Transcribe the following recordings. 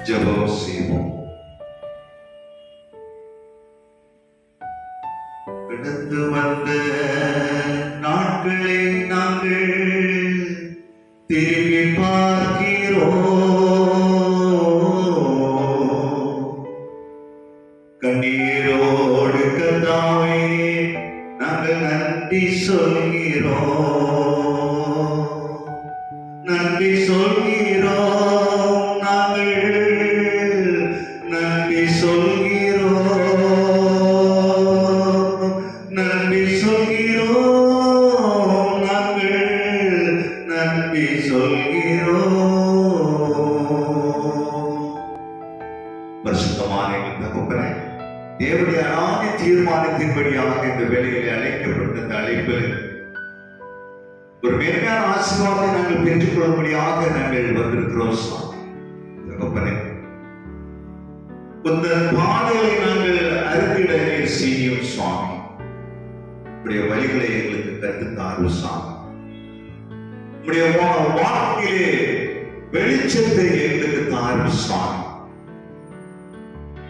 ஜெபம் செய்வோம். கடந்து வந்த நாட்களை நாங்கள் திரும்பி பார்க்கிறோம். கண்ணீரோடு கர்த்தாவே நாங்கள் நன்றி சொல்கிறோம், நன்றி சொல்கிறோம், நாங்கள் நன்றி சொல்கிறோம், நன்றி சொல்கிறோம், நாங்கள் நன்றி சொல்கிறோம். பரிசுத்தமான எங்கள் தகப்பனே, தேவனுடைய அனாதி தீர்மானத்தின்படியாக இந்த வேலையிலே அழைக்கப்பட்ட இந்த அழைப்பில் ஒரு மேன்மையான ஆசீர்வாதத்தை நாங்கள் பெற்றுக் கொள்ளும்படியாக நாங்கள் வந்திருக்கிறோம். தகப்பனே, உங்கள் பாதைகளை நாங்கள் அறிந்திட செய்யும் சுவாமி. உடைய வழிகளை எங்களுக்கு கற்றுத்தாரும் சுவாமி. உடைய வாழ்க்கையிலே வெளிச்சத்தை எங்களுக்கு தாரும் சுவாமி.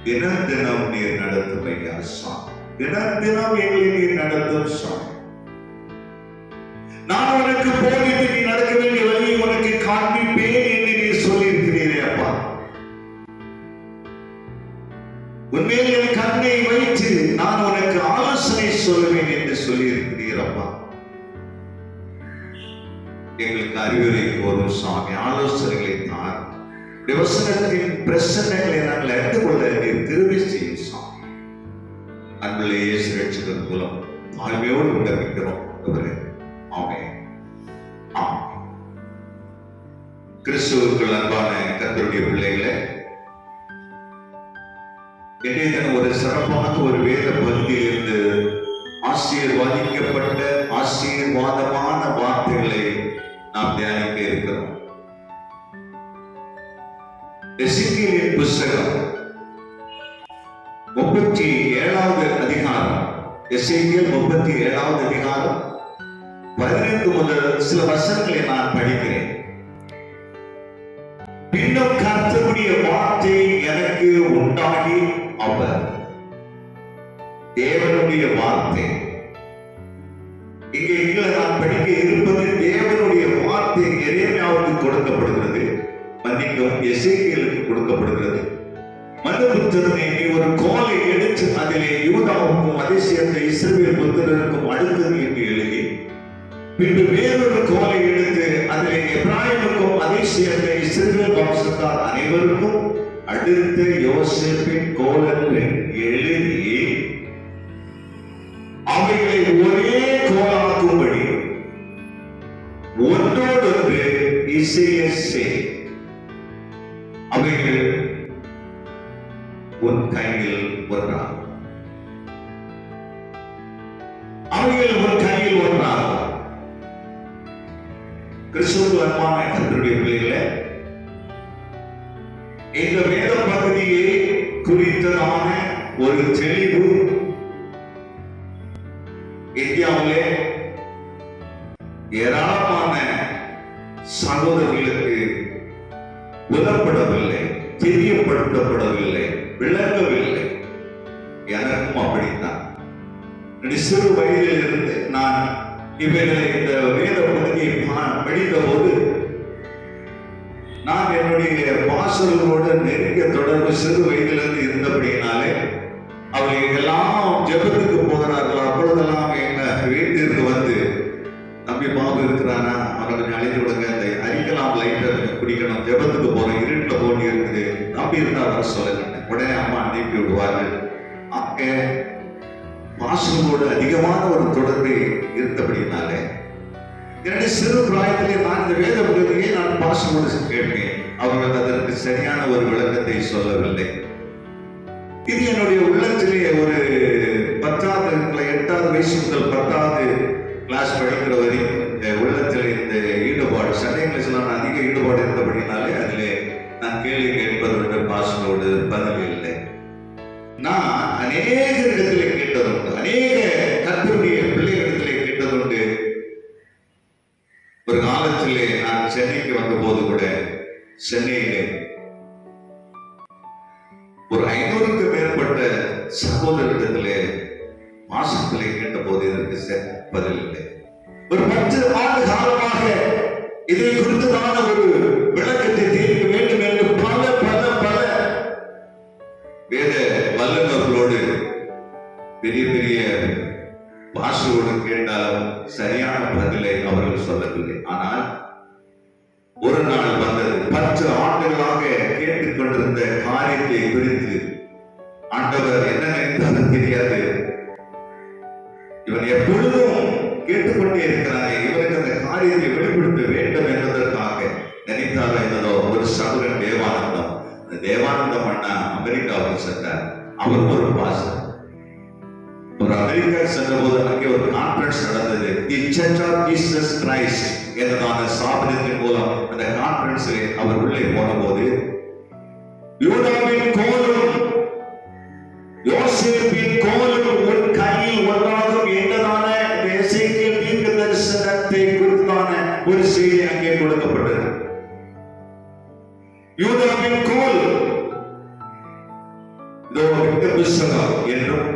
தினம் தினம் நீர் நடத்தும் ஐயா சுவாமி. தினம் தினம் எங்களை நீர் நடத்தும் சுவாமி. நான் உனக்கு போதித்து நீ நடக்க வேண்டிய வழியை உனக்கு காண்பிப்பேன் என்று நீ சொல்லியிருக்கிறீரே அப்பா. உண்மையில் என் கண்ணை வைத்து நான் உனக்கு ஆலோசனை சொல்லுவேன் என்று சொல்லியிருக்கிறீர் அப்பா. எங்களுக்கு அறிவுரை கோரும் சுவாமி, ஆலோசனைகளை தான் வசனத்தின் பிரசன்னங்களை நாங்கள் அறிந்து கொள்ள நீர் திரும்பி செய்யும் சுவாமி. அன்புள்ள இயேசு ரட்சகர் மூலம் தாழ்மையோடு விண்ணப்பிக்கிறோம். ஆமென். ஆமென். கிறிஸ்துவுக்குள் அன்பான கர்த்தருடைய பிள்ளைகளே, இன்றைய தினம் ஒரு சிறப்பான ஒரு வேத பகுதியிலிருந்து ஆசீர்வதிக்கப்பட்ட ஆசீர்வாதமான வார்த்தைகளை நாம் தியானிக்க இருக்கிறோம். எசேக்கியேலின் புத்தகம் 37வது அதிகாரம். எசேக்கியேல் 37வது அதிகாரம் 15 முதல் சில வசனங்களை நான் படிக்கிறேன். பின்னும் கர்த்தருடைய வார்த்தை எனக்கு உண்டாகி, அவர் தேவனுடைய வார்த்தை. இங்கே நான் படிக்க இருப்பது தேவனுடைய வார்த்தை எரேமியாவுக்கு கொடுக்கப்படுகிறது, மன்னிக்கவும் எசேக்கியேலுக்கு கொடுக்கப்படுகிறது. மனுபுத்திரனே, நீ ஒரு கோலை எடுத்து அதிலே யூதாவுக்கும் அதை சேர்ந்த இஸ்ரவேல் புத்திரருக்கும் அடுத்தது என்று எழுதி, பின்பு வேறொரு கோலை எடுத்து அதிலே எப்ராயிமுக்கும் அதை சேர்ந்த இஸ்ரவேல் வம்சத்தார் அனைவருக்கும் அடுத்த யோசேப்பின் கோல் என்று எழுதி அவைகளை ஒரே கோலாக்கும்படி ஒன்றோடொன்று இசைய செய். அவைகள் உன் கையில் ஒன்றாகும். அவைகள் உன் கையில் ஒன்றாகும். கிறிஸ்துவுக்குள் அன்பான கர்த்தருடைய பிள்ளைகளே, இந்த வேத பகுதியை குறித்ததான ஒரு தெளிவு இந்தியாவிலே ஏராளமான சகோதரர்களுக்கு புலப்படவில்லை, தெரியப்படுத்தப்படவில்லை, விளங்கவில்லை. எனக்கும் அப்படித்தான். சிறு வயதில் இருந்து நான் இவர்களை இந்த வேத பகுதியை படித்த போது நான் என்னுடைய வாசலோடு நெருங்கிய தொடர்பு சிறு வயதிலிருந்து இருந்தபடியினாலே அவர்கள் எல்லாம் ஜெபத்துக்கு போகிறார்கள். அப்பொழுதெல்லாம் எங்க வீட்டிற்கு வந்து, தம்பி பாபு இருக்கிறானா, அவர்கள் அழைத்து விடுங்க, இந்த அரிக்கலாம் லைட்டர் குடிக்கணும், ஜெபத்துக்கு போறோம், இருட்டில் போட்டி இருக்குது, தம்பி இருந்தா வர சொல்லுங்க. உடனே அம்மா அனுப்பி விடுவார்கள். அங்கே வாசலோடு அதிகமான ஒரு தொடர்பு இருந்தபடினாலே என்னுடைய சிறு பிராயத்திலே நான் இந்த வேத பகுதியை நான் பாசமோடு கேட்பேன். அவர்கள் அதற்கு சரியான ஒரு விளக்கத்தை சொல்லவில்லை. இது என்னுடைய உள்ளத்திலே ஒரு 8வது வயசு முதல் 10வது கிளாஸ் படிக்கிற வரைக்கும் இந்த உள்ளத்தில் இந்த ஈடுபாடு, சண்டே கிளாஸ்ல நான் அதிக ஈடுபாடு இருந்தபடினாலே அதிலே நான் கேள்வி கேட்பதற்கு பாசமோடு பதில் இல்லை. நான் அநேக இடத்திலே கேட்டதுண்டு, அநேக கர்த்தருடைய பிள்ளைகளிடத்திலே கேட்டதுண்டு. ஒரு காலத்திலே நான் சென்னைக்கு வந்த போது கூட சென்னையிலே ஒரு 500க்கு மேற்பட்ட சகோதரரிடத்திலே மாசத்திலே கேட்ட போது இதற்கு பதில் இல்லை. ஒரு 10 ஆண்டு காலமாக இதை குறித்ததான ஒரு விளக்கத்தை தீர்க்க வேண்டும் என்று பல பல பல வேத வல்லுநர்களோடு பெரிய பெரிய பாஷையோடு கேட்டாலும் சரியான பதிலை அவர்கள் சொல்லவில்லை. ஆனால் ஒரு நாள் வந்தது. 10 ஆண்டுகளாக கேட்டுக்கொண்டிருந்த காரியத்தை குறித்து ஆண்டவர் என்ன நினைத்தாலும் தெரியாது. இவன் எப்பொழுதும் கேட்டுக்கொண்டே இருக்கிறானே, இவனுக்கு அந்த காரியத்தை வெளிப்படுத்த வேண்டும் என்பதற்காக நினைத்தாரோ என்னதோ ஒரு சகோதரன் தேவானந்தம். அந்த தேவானந்தம் அண்ணா அமெரிக்காவுக்கு சென்றார். அவர் ஒரு பாஸ்டர். ஒரு அமெரிக்கா சென்ற போது அங்கே ஒரு கான்பரன்ஸ் நடந்தது. The church of Jesus Christ என்பதான ஸ்தாபனத்தின் மூலம் அந்த கான்பரன்ஸில் அவர் உள்ளே போன போது யூதாவின் கோலும் யோசேப்பின் கோலும் ஒரு கையில் ஒன்றாகும் என்றதான எசேக்கியேல் தீர்க்க தரிசனத்தை குறித்தான ஒரு செய்தி அங்கே கொடுக்கப்பட்டது. யூதாவின் கோல் இதோ இந்த புஸ்தகம் என்றும்,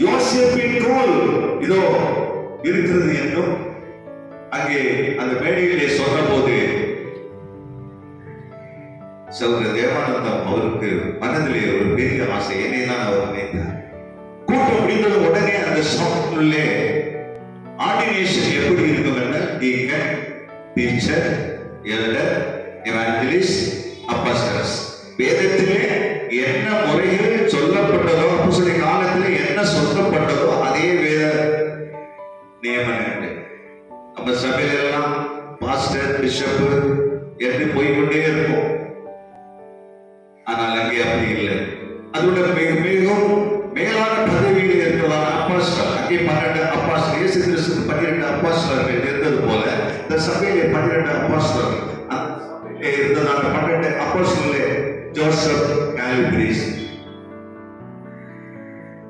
யோசேப்பின் கோல் இதோ இருக்கிறது என்றும் அங்கே அந்த மேடையிலே சொன்ன போது சகோதர தேவானந்தம் அவருக்கு மனதிலே ஒரு பெரிய ஆசை. என்னை தான் அவர் நினைத்தார். கூட்டம் முடிந்தது உடனே அந்த சபைக்குள்ளே ஆர்டினேஷன் எப்படி இருக்கும் என்ன, டீக்கன், டீச்சர், எல்டர், எவாஞ்சலிஸ்ட், அப்போஸ்தலர், வேதத்திலே என்ன முறையில் சொல்லப்பட்டதோ அப்போஸ்தல காலத்திலே என்ன சொல்லப்பட்டதோ அதே வேத நியமனங்கள். நம்ம சபையில எல்லாம் பாஸ்டர், பிஷப் என்று போய்கொண்டே இருக்கும். ஆனால் அங்கே அப்படி இல்லை. அதோட மிகவும் மேலான பதவியில் இருக்கிறார் அப்போஸ்தலர். அங்கே 12 அப்போஸ்தலர், இயேசு கிறிஸ்து 12 அப்போஸ்தலர்கள் இருந்தது போல இந்த சபையிலே 12 அப்போஸ்தலர் இருந்ததான 12 அப்போஸ்தலர்களே ஜோசப் கால்விரிஸ்,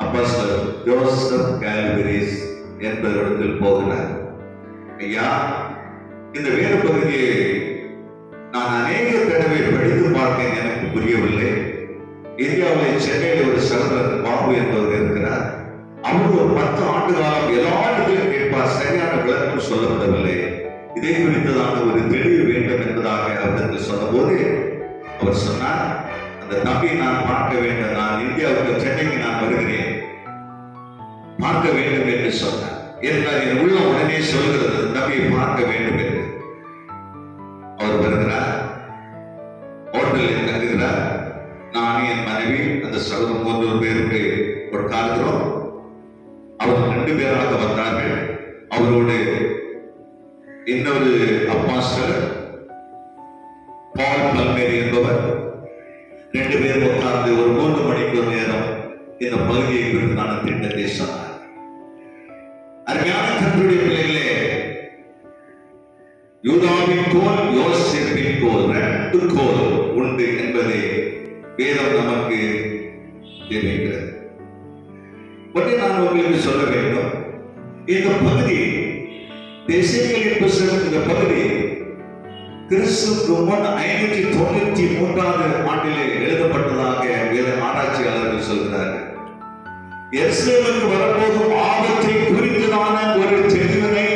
அப்போஸ்தலர் ஜோசப் கால்விரிஸ் என்பவரிடத்தில் போகிறார். ஐயா, இந்த வேறு பகுதியை நான் அநேக தடவை படித்து பார்த்தேன், எனக்கு புரியவில்லை. இந்தியாவிலே சென்னையில் ஒரு சகோதரர் பாபு என்பவர் இருக்கிறார். அவர் ஒரு 10 ஆண்டு காலம் எல்லா இடத்திலும் கேட்பார், சரியான விளக்கம் சொல்லப்படவில்லை. இதை குறித்ததான ஒரு தெளிவு வேண்டும் என்பதாக அவருக்கு சொன்ன போது அவர் சொன்னார், அந்த தம்பியை நான் பார்க்க வேண்டும், நான் இந்தியாவுக்கு சென்னைக்கு நான் வருகிறேன், பார்க்க வேண்டும் என்று சொன்னார். என்றால் என் உள்ள உடனே சொல்கிறது தம்பியை பார்க்க வேண்டும் என்று. அவர் வருகிறார், ஹோட்டலில் தங்குகிறார். நான் என் மனைவி அந்த சகோதரர் 3 பேருக்கு உட்கார்கிறோம். அவர் 2 பேராக வந்தார்கள். அவரோடு இன்னொரு அப்போஸ்தலர் பால் பல்மேரி என்பவர் 2 பேர் உட்கார்ந்து ஒரு 3 மணிக்கு நேரம் இந்த பகுதியை குறித்தான திட்டத்தை சொன்னார். அருமையான கர்த்தருடைய பிள்ளைகளே, யூதாவின் கோல், யோசேப்பின் கோல், 2 கோல் உண்டு என்பதை வேதம் நமக்கு தெரிவிக்கிறது. ஒன்றை நான் உங்களுக்கு சொல்ல வேண்டும். இந்த பகுதி எசேக்கியேலின் புத்தகம், இந்த பகுதி கிறிஸ்துவுக்கு முன் 593ஆவது ஆண்டிலே எழுதப்பட்டதாக வேத ஆராய்ச்சியாளர்கள் சொல்கிறார்கள். எருசலேமுக்கு வரப்போகும் ஆபத்தை குறித்ததான ஒரு தெளிவினை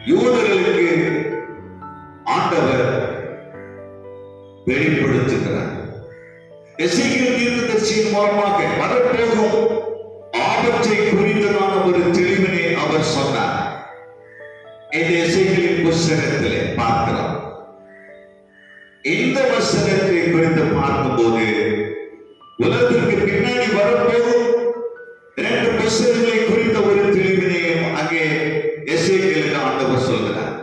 யூதர்களுக்கு ஆண்டவர் வெளிப்படுத்துகிறார். எசேக்கியேல் தீர்க்கதரிசியின் மூலமாக வரப்போகும் ஆபத்தை குறித்ததான ஒரு தெளிவினை அவர் சொன்னார். இந்த எசேக்கியேலின் புத்தகத்திலே பார்க்கிறோம். இந்த வசனத்தை குறித்து பார்க்கும்போது உலகத்திற்கு பின்னாடி வரப்போகும் 2 புத்தகங்களை குறித்த ஒரு தெளிவினையும் அங்கே எசேக்கியேலுக்கு ஆண்டவர் சொல்கிறார்.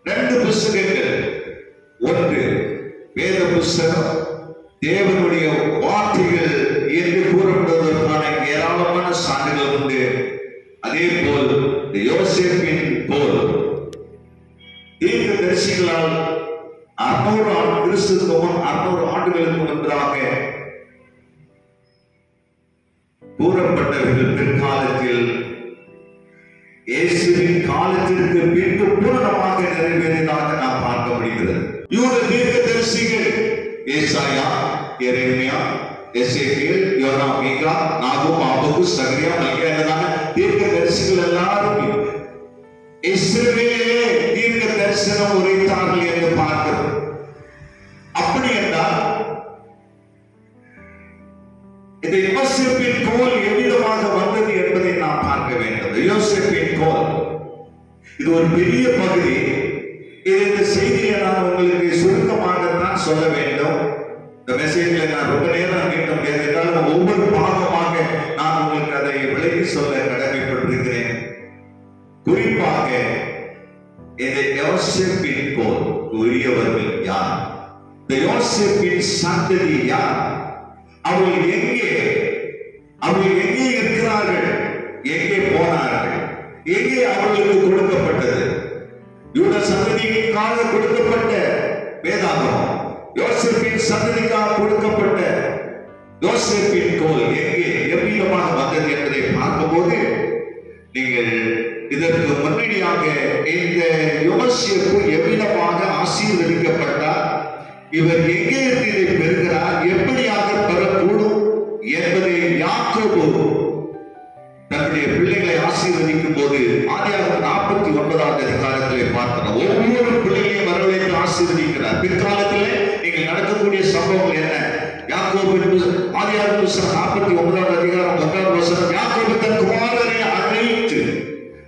2 புத்தகங்கள், ஒன்று வேத புத்தகம், தேவனுடைய வார்த்தைகள் என்று கூறப்படுவதற்கான ஏராளமான சான்றுகள் உண்டு. அதே போல் யோசேப்பின் போல் தீர்க்கதரிசிகளால் 600 ஆண்டு கிறிஸ்துவுக்கு முன் 600 ஆண்டுகளுக்கு முன்பதாக கூறப்பட்டவர்கள் பிற்காலத்தில் இயேசுவின் காலத்திற்கு பின்பு பூரணமாக நிறைவேறியதாக நாம் பார்க்க முடிகிறது. யூத தீர்க்கதரிசிகள் ஏசாயா, எரேமியா, எசேக்கியேல், யோனா, மீகா, நாகூம், ஆபகு, சகரியா, மல்கியா என்பதான தீர்க்கதரிசிகள் எல்லாரும் இஸ்ரவேலிலே தீர்க்க தரிசனம் உரைத்தார்கள் என்று பார்க்கிறோம். அப்படி என்றால் இந்த யோசேப்பின் கோல் எவ்விதமாக வந்தது என்பதை நாம் பார்க்க வேண்டும். யோசேப்பின் கோல் இது ஒரு பெரிய பகுதி. இந்த செய்தியை நான் உங்களுக்கு சுருக்கமாகத்தான் சொல்ல வேண்டும். இந்த மெசேஜ்ல நான் ரொம்ப நேரம் கேட்க முடியாது என்றாலும் ஒவ்வொரு பாகமாக நான் உங்களுக்கு அதை விளக்கி சொல்ல கடமைப்பட்டிருக்கிறேன். குறிப்பாக இந்த யோசேப்பின் கோல் உரியவர்கள் யார்? இந்த யோசேப்பின் சந்ததி யார்? அவர்கள் எங்கே இருக்கிறார்கள்? எங்கே போனார்கள்? எங்கே அவர்களுக்கு கொடுக்கப்பட்டது? யூத சந்ததிக்காக கொடுக்கப்பட்ட வேதாகமம், யோசேப்பின் சந்ததிக்காக கொடுக்கப்பட்ட யோசேப்பின் கோல் எங்கே எவ்விதமாக வந்தது என்பதை பார்க்கும்போது நீங்கள் இதற்கு முன்னணியாக இந்த யோசேப்பு எவ்விதமாக ஆசீர்வதிக்கப்பட்டார், இவர் எங்கே இருந்து இதை பெறுகிறார், எப்படியாக பெறக்கூடும் என்பதை யாக்கோபு தன்னுடைய பிள்ளைகளை ஆசீர்வதிக்கும் போது ஆதியாகமம் 49வது அதிகாரத்திலே பார்க்கிறோம். ஒவ்வொரு பிள்ளைகளையும் வரவழைத்து ஆசீர்வதிக்கிறார். பிற்காலத்திலே நீங்கள் நடக்கக்கூடிய சம்பவங்கள் என்ன? யாக்கோபு ஆதியாகமம் 49வது அதிகாரம் 1வது வசனம், யாக்கோபு தன் குமாரரை அழைத்து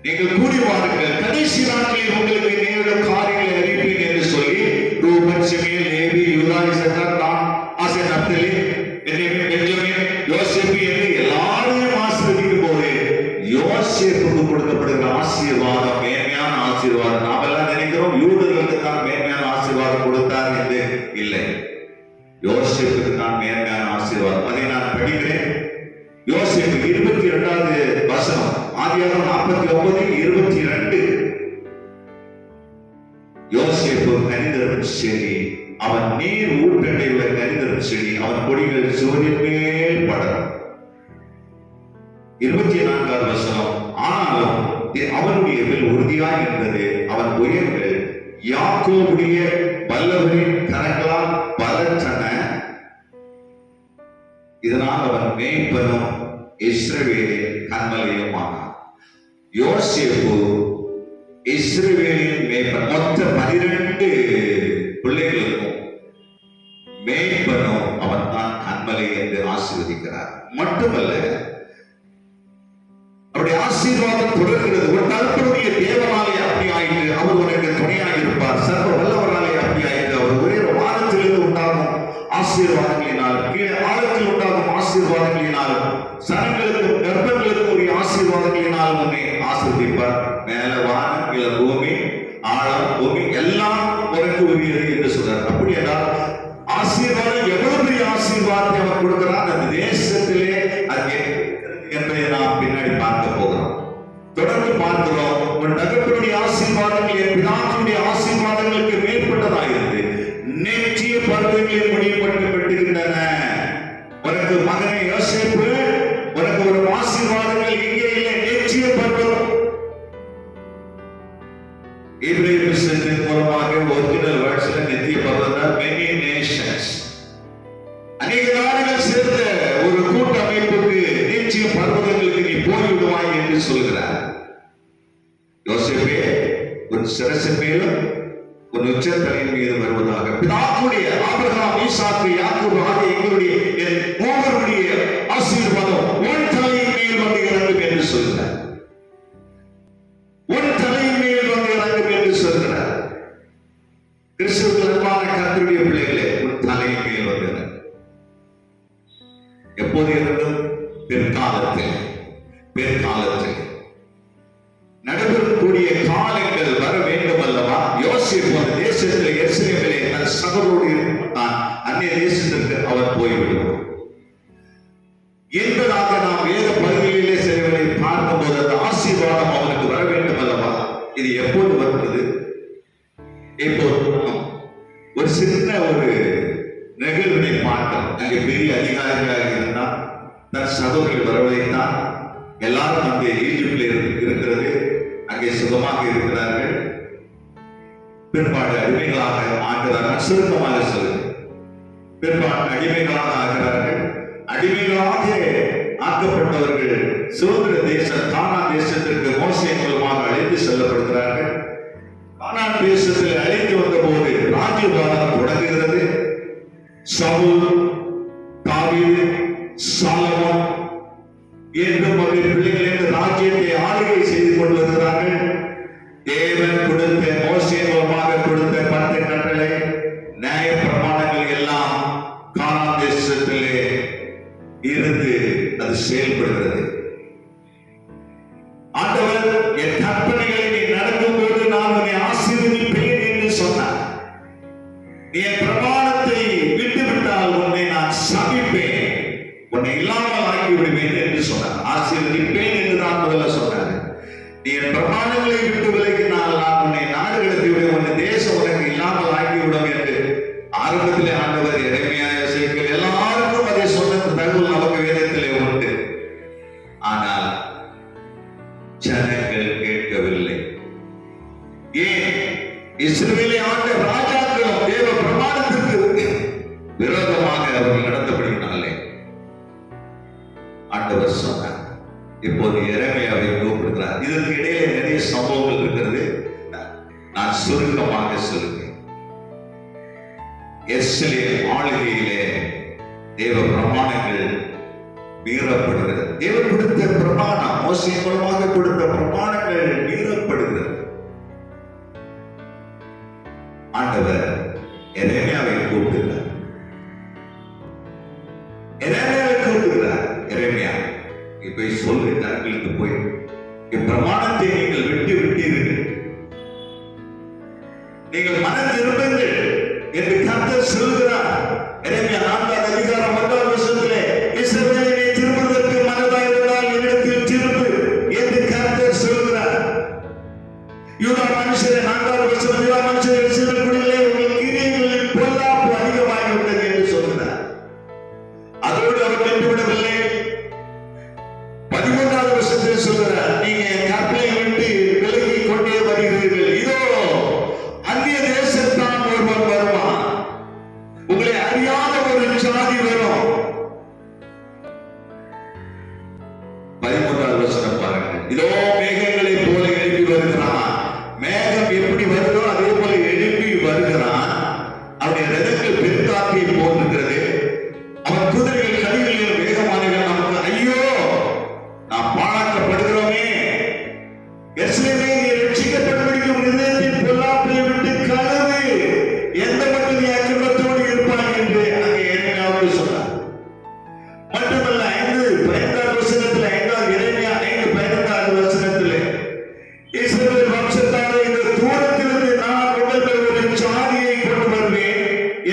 நீங்கள் கூடி வாருங்கள், கடைசி நாட்களில் உங்களுக்கு நேரிடும் காரியங்களை அறிவிப்பேன் என்று சொல்லி ரூபன், சிமியோன், லேவி, யூதா, இசக்கார், தான், ஆசேர், நப்தலி, பென்யமீன், யோசேப்பு என்று எல்லாரையும் ஆசீர்வதிக்கும் போது யோசேப்புக்கு கொடுக்கப்படுகிற ஆசீர்வாதம் மேன்மையான ஆசீர்வாதம். நாம் எல்லாம் நினைக்கிறோம் யூதர்களுக்கு தான் மேன்மையான ஆசீர்வாதம் கொடுத்தார் என்று. இல்லை, யோசேப்புக்கு தான் மேன்மையான ஆசீர்வாதம். அதை நான் படிக்கிறேன். யோசேப்பு 22வது வசனம், ஆதியாகமம் 49:22. யோசேப்பு கனிதரும் செடி, அவன் நீர் ஊற்றண்டையுள்ள கனிதரும் செடி, அவன் கொடிகள் சுவரின் மேல் படரும். 24வது வசனம், ஆனாலும் அவனுடைய வில் உறுதியாய் இருந்தது, அவன் உயர்கள் யாக்கோபுடைய வல்லவரின் கரங்களால் பலற்றன, இதனால் அவன் மேய்ப்பனும் இஸ்ரவேலின் கன்மலையும் ஆனான். யோசேப்பு இஸ்ரவேலின் மேய்ப்பன். மொத்த 12 பிள்ளைகளுக்கும் மேய்ப்பனும் அவன் தான் கன்மலை என்று ஆசீர்வதிக்கிறார். மட்டுமல்ல, அவருடைய ஆசீர்வாதம் தொடர்கிறது. ஒரு தகப்பனுடைய தேவனாலே அப்படி ஆயிற்று, அவர் உனக்கு துணையாக இருப்பார். சர்வ வல்லவராலே அப்படி ஆயிற்று, அவர் ஒரே வானத்திலிருந்து உண்டாகும் ஆசீர்வாதங்களினாலும், கீழே ஆழத்தில் உண்டாகும் ஆசீர்வாதங்களினாலும், சனங்களுக்கும் கர்ப்பங்களுக்கும் உரிய ஆசீர்வாதங்களினாலும் உன்னை ஆசீர்வதிப்பார். மேல வானம், கீழே பூமி, ஆழம், பூமி எல்லாம் உனக்கு உரியது என்று சொல்றார். அப்படி என்றால் ஆசீர்வாதம் எவ்வளவு பெரிய ஆசீர்வாதத்தை அவர் கொடுக்கிறார், அந்த தேசத்திலே அது என்பதை நாம் பின்னாடி பார்க்க போகிறோம். தொடர்ந்து பார்க்கிறோம். உன் தகப்பனுடைய ஆசீர்வாதங்கள் என் பிதாக்களுடைய ஆசீர்வாதங்களுக்கு மேற்பட்டதாகிறது. நித்திய பருவங்களில் முடிவுபட்டு பெற்றுகின்றன. உனக்கு மகனை யோசேப்பு, உனக்கு ஒரு ஆசீர்வாதங்கள் இங்கே இல்லை, நித்திய பருவம். இப்ரேய புத்தகத்தின் மூலமாக ஒரிஜினல் வேர்ட்ஸ்ல நித்திய பருவம் தான் many nations, அநேக நாடுகள் சேர்ந்த ஒரு கூட்டமைப்புக்கு நித்திய பர்வதங்களுக்கு நீ போய்விடுவாய் என்று சொல்கிறார். யோசேப்பே, உன் சிரசின் மேலும் உன் உச்சத்தலையின் மீது வருவதாக பிதாக்களுடைய ஆபிரகாம், ஈசாக்கு, யாக்கோபு ஆகிய எங்களுடைய மூவருடைய ஆசீர்வாதம் உன் தலையின் மேல் வந்து இறங்கும் என்று சொல்கிறார். உன் தலையின் மேல் வந்து இறங்கும் என்று சொல்கிறார். கிறிஸ்துவுக்கு அன்பான கர்த்தருடைய பிள்ளைகளே, உன் தலையின் மேல் வந்து இறங்கும். எப்போது இருந்தும் பிற்காலத்தில் நடைபெறக்கூடிய காலங்கள் வர வேண்டும் அல்லவா? யோசேப்பு அந்த தேசத்தில் எருசலேமிலே தன் சகோதரோடு இருந்தான். அந்நிய தேசத்திற்கு அவர் போய்விடுவார் என்பதாக நாம் வேத பகுதிகளிலே சிலவரை பார்க்கும்போது அந்த ஆசீர்வாதம் அவனுக்கு வர வேண்டும் அல்லவா? இது எப்போது வருகிறது? இப்போது ஒரு சின்ன ஒரு நிகழ்வினை பார்க்கலாம். அங்கே பெரிய அதிகாரிகளாக இருந்தால் தன் சகோதரிகள் வரவழைத்தான். எல்லாரும் அங்கே ஈஜிப்டில் இருக்கிறது. அங்கே சுகமாக இருக்கிறார்கள். பிற்பாடு அடிமைகளாக ஆகிறார்கள். சுருக்கமாக சொல்லுங்க, பிற்பாடு அடிமைகளாக ஆகிறார்கள். அடிமைகளாக ஆக்கப்பட்டவர்கள் சுதந்திர தேசம் கானான் தேசத்திற்கு மோசே மூலமாக அழைத்து செல்லப்படுகிறார்கள். கானான் தேசத்தில் அழைத்து வந்த போது ராஜ்யபாரம் தொடங்குகிறது. சவுல், தாவீது, சாலமோன் என்றும் அவருடைய பிள்ளைகள் என்று ராஜ்யத்தை ஆளுகை செய்து கொண்டு வருகிறார்கள். தேவன் கொடுத்த மோசே மூலமாக கொடுத்த 10 கட்டளை நியாய பிரமாணங்கள் எல்லாம் கானான் தேசத்திலே இருந்து அது செயல்படுகிறது. ஆண்டவர் என் கற்பனைகளை நீ நடக்கும் போது நான் உன்னை ஆசீர்வதிப்பேன் என்று சொன்னார். நீ என் பிரமாணத்தை விட்டுவிட்டால் உன்னை நான் சபிப்பேன், உன்னை இல்லாமல் ஆக்கி விடுவேன் என்று சொன்னார். ஆசீர்வதிப்பேன் என்று நான் முதல்ல சொன்னார். நீ என் பிரமாணங்களை விட்டு விலகினால் நான் உன்னை நாடு கடத்தி விடுவேன், உன்னை தேசம் உனக்கு இல்லாமல் ஆக்கிவிடும் என்று ஆரம்பத்திலே ஆண்டவர் எரேமியா, எசேக்கியேல் எல்லாருக்கும் அதை சொன்ன தகவல் நமக்கு வேதத்திலே உண்டு. ஆனால் ஜனங்கள் கேட்கவில்லை. ஏன்? இஸ்ரவேலை ஆண்ட ராஜாக்களும் தேவ பிரமாணத்திற்கு விரோதமாக அவர்கள் நடத்தப்படுகிறார்களே. ஆண்டவர் சொன்னார். இப்போது எரேமியாவை கூப்பிடுகிறார். இதற்கு இடையிலே நிறைய சம்பவங்கள் இருக்கிறது. நான் சுருக்கமாக சொல்லுகிறேன். எருசலேம் ஆளுகையிலே தேவ பிரமாணங்கள் மீறப்படுகிறது. தேவன் கொடுத்த பிரமாணம், மோசே மூலமாக கொடுத்த பிரமாணங்கள் மீறப்படுகிறது. ஆண்டவர் எரேமியாவை கூப்பிடுகிறார். எரேமியா இப்ப சொல்லு, தங்களுக்கு போய் பிரமாணத்தை நீங்கள் விட்டு விட்டீர்கள், நீங்கள் மனம் திரும்புங்கள் என்று கர்த்தர் சொல்கிறார். எரேமியா 4ஆம் அதிகாரம் 1ஆம் வசனத்திலே இஸ்ரவேலை திரும்புவதற்கு மனதாய் இருந்தால் என்னிடத்தில் திரும்பு என்று கர்த்தர் சொல்கிறார். யூதா மனுஷரே 4ஆம் வசனம், யூதா மனுஷரே இஸ்ரவேல் குடிகளே உங்கள் கிரியைகளில் பொல்லாப்பு அதிகமாகிவிட்டது என்று சொல்கிறார். அதோடு அவர் நின்றுவிடவில்லை. 13ஆவது வசனத்தில் சொல்கிறார், நீங்க என் கற்பனை விட்டு விலகி கொண்டே வருகிறீர்கள். இதோ அந்நிய தேசத்தான் ஒருவன் வருவான், உங்களை அறியாத ஒரு ஜாதி வரும். 13ஆவது வசனம் பாருங்க. இதோ மேகங்களை போல எழுப்பி வருகிறான். மேகம் எப்படி வருதோ அதே போல எழுப்பி வருகிறான். அவருடைய ரதங்கள் பெருங்காற்றை போன்றுகிறது. அவன் குதிரைகள் கழிவுகளில் வேகமானவர்கள். நமக்கு ஐயோ, நாம் பாழாக்கப்படுகிறோமே. எருசலேமே, நீ ரட்சிக்கப்படுவதற்கு இதயத்தின் பொல்லாப்பை விட்டு கழுவு, எந்த மட்டும் நீ அக்கிரமத்தோடு இருப்பாய் என்று அங்கே எரேமியாவுக்கு சொன்னார். மட்டுமல்ல 5:15 வசனத்தில், 5ஆவது எரேமியா 5:15 வசனத்தில், இஸ்ரவேல் வம்சத்தாரே, இந்த தூரத்திலிருந்து நான் உங்கள் ஒரு ஜாதியை கொண்டு வருவேன்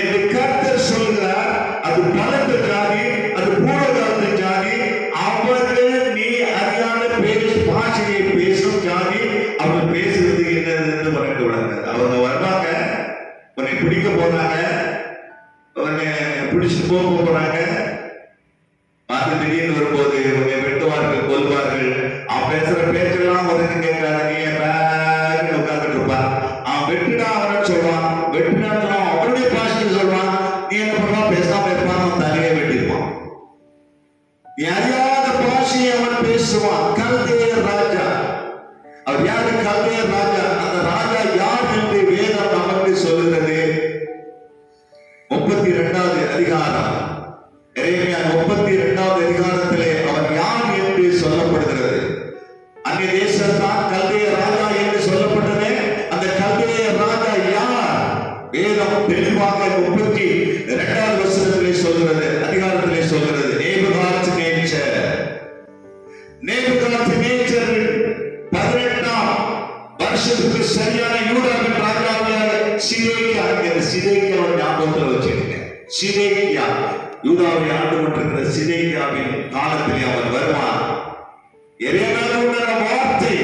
என்று கர்த்தர் சொல்கிறார். அது பலத்த ஜாதி, அது பூர்வகாலத்து ஜாதி. அவர்கள் நீ அறியாத பாஷையை பேசும் ஜாதி. அவங்க பேசுறது என்னது என்று உனக்கு விடாது. அவங்க வருவாங்க, உன்னை பிடிக்க போறாங்க, உன்னை பிடிச்சிட்டு போறாங்க. பார்த்து திடீர்னு வரும்போது உன்னை வெட்டுவார்கள், கொல்வார்கள். அவன் பேசுற பேச்செல்லாம் உனக்கு கேட்காத. நீ பேக் உட்கார்ந்துட்டு இருப்பான். அவன் வெட்டுடா அவன் சொல்றான், வெட்டுடான்னு அவனுடைய பாஷையில் சொல்றான். நீ என்ன பண்ணுவா? பேசாம இருப்பான், அவன் தலையை வெட்டிருப்பான். நீ அறியாத பாஷையை அவன் பேசுவான். கல்தேயர் ராஜா. அவர் யாரு? கல்தேயர் ராஜா. அந்த ராஜா யார் என்று வேதம் நமக்கு சொல்லுகிறது. 32ஆவது அதிகாரம், எரேமியா 32ஆவது அதிகாரத்திலே அவன் யார் என்று சொல்லப்படுகிறது. அங்கே தேசத்தான் கல்தேயர் ராஜா என்று சொல்லப்பட்டது. அந்த கல்தேயர் ராஜா யார்? வேதம் தெளிவாக 32ஆவது வசனத்திலே சொல்கிறது, அதிகாரத்திலே சொல்கிறது. நேபுகாத்நேச்சர் 18ஆம் வருஷத்துக்கு சரியான யூதாவின் ராஜாவாக சிதேக்கியா ஞாபகத்தில் வச்சிருக்க. சிதேக்கியா யூதாவை ஆண்டு கொண்டிருக்கிற சிதேக்கியாவின் காலத்திலே அவன் வருவான். எரேமியாவுடைய வார்த்தை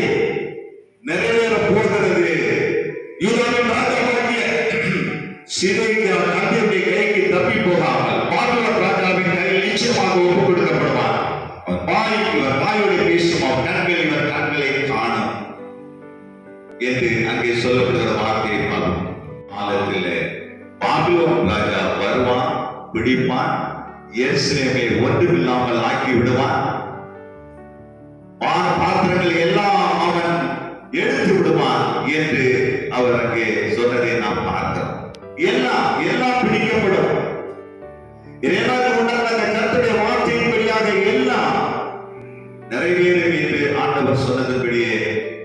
நிறைவேற போகிறது. யூதாவின் ராஜாவாகிய சிதேக்கியா கல்தேயருடைய கைக்கு தப்பி போகாமல் பாபிலோன் ராஜாவின் கையில் நிச்சயமாக ஒப்புக் கொடுக்கப்படுவான். வாயோடு பேசும், அவன் கண்கள் இவர் கண்களை காணும். என்று அங்கே சொல்லப்படுகிற வார்த்தையை பார்க்கும் காலத்தில் பாபிலோன் ராஜா வருவான், பிடிப்பான், எருசலேமை ஒன்றுமில்லாமல் ஆக்கி விடுவான், பாத்திரங்கள் எல்லாம் அவன் எடுத்து விடுவான் என்று அவர் அங்கே சொன்னதை நாம் பார்க்கிறோம். எல்லாம் பிடிக்கப்படும். கர்த்தருடைய வார்த்தையின்படியாக எல்லாம் நிறைவேறும் என்று ஆண்டவர் சொன்னதுபடியே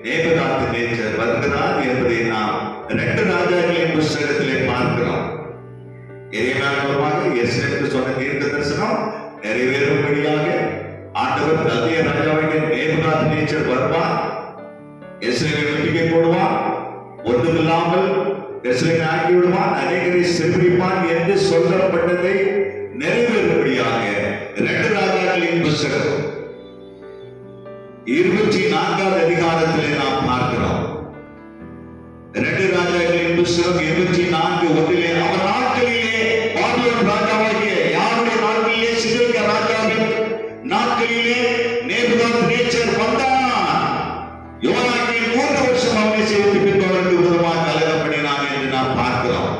நேபுகாத்நேச்சர் வருகிறார் என்பதை நாம் 2 ராஜாக்களின் புத்தகத்திலே பார்க்கிறோம். எருசலேமுக்கு சொன்ன தீர்க்க தரிசனம் நிறைவேறும்படியாக ஆண்டவர் கல்திய ராஜாவாகிய நேபுகாத்நேச்சர் வருவார், எருசலேமை முற்றுகை போடுவான், ஒன்றுமில்லாமல் எருசலேமை ஆக்கி விடுவான், அநேகரை சிறுபிடிப்பான் என்று சொல்லப்பட்டதை நிறைவேறும்படியாக 2 ராஜாக்களின் புத்தகம் 24வது அதிகாரத்திலே நாம் பார்க்கிறோம். 2 ராஜாக்களின் புத்தகம் 24:1 அவர் நாட்களிலே பாபிலோன் ராஜாவாகிய யாருடைய நாட்களிலே? சிதேக்கியா ராஜாவின் நாட்களிலே நேபுகாத்நேச்சர் வந்தான். யோவாக்கின் 3 வருஷம் அவனை செய்து பின்பவருக்கு விரோதமாக கலகம் பண்ணினான் என்று நாம் பார்க்கிறோம்.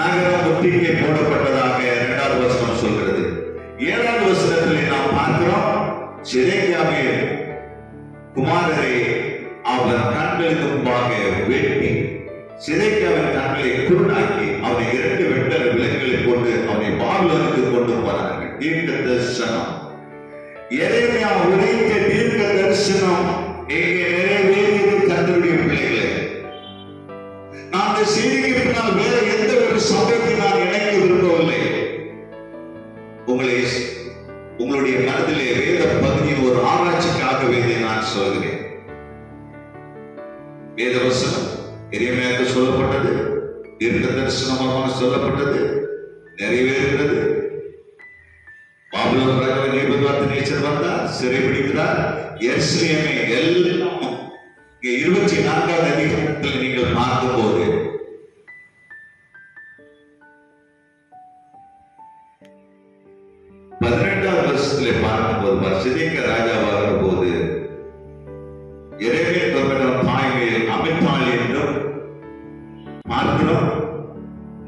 நகரம் முற்றுகை போடப்பட்டதாக 2வது வசனம் சொல்கிறது. 7வது வசனத்திலே நாம் பார்க்கிறோம், சிதேக்கியாவை குமாரரை அவர் கண்களுக்கு முன்பாக வெட்டி சிதேக்கியாவின் கண்களை குருடாக்கி அவனை 2 வெட்டல் விலங்குகளை கொண்டு அவனை பாபிலோனுக்கு கொண்டு போனார்கள். தீர்க்க தரிசனம், எரேமியா உரைத்த தீர்க்க தரிசனம் எங்கே நிறைவேறியது? கர்த்தருடைய பிள்ளைகளே, நான் இந்த செய்திக்கு பின்னால் வேற எந்த ஒரு சம்பவத்தை நான் இணைக்க விரும்பவில்லை. உங்களுடைய மனதிலே வேத பகுதியின் ஒரு ஆராய்ச்சிக்காகவே நான் சொல்கிறேன். வேத வசனம் எரேமியாவுக்கு சொல்லப்பட்டது, தீர்க்க தரிசனமாக சொல்லப்பட்டது, நிறைவேறுகிறது. பாபிலோன் ராஜாவை நேபுகாத்நேச்சர் வந்தார், சிறைபிடிக்கிறார். எருசலேமை எல்லாம் 24வது அதிகாரத்தில் நீங்கள் பார்க்கும்போது 18வது வருஷத்திலே பார்க்கும்போது சிதேக்கியா ராஜாவாகிற போது எரேமியா தன்னுடைய தாய்மையில் அமித்தாள் என்றும் பார்க்கிறோம்.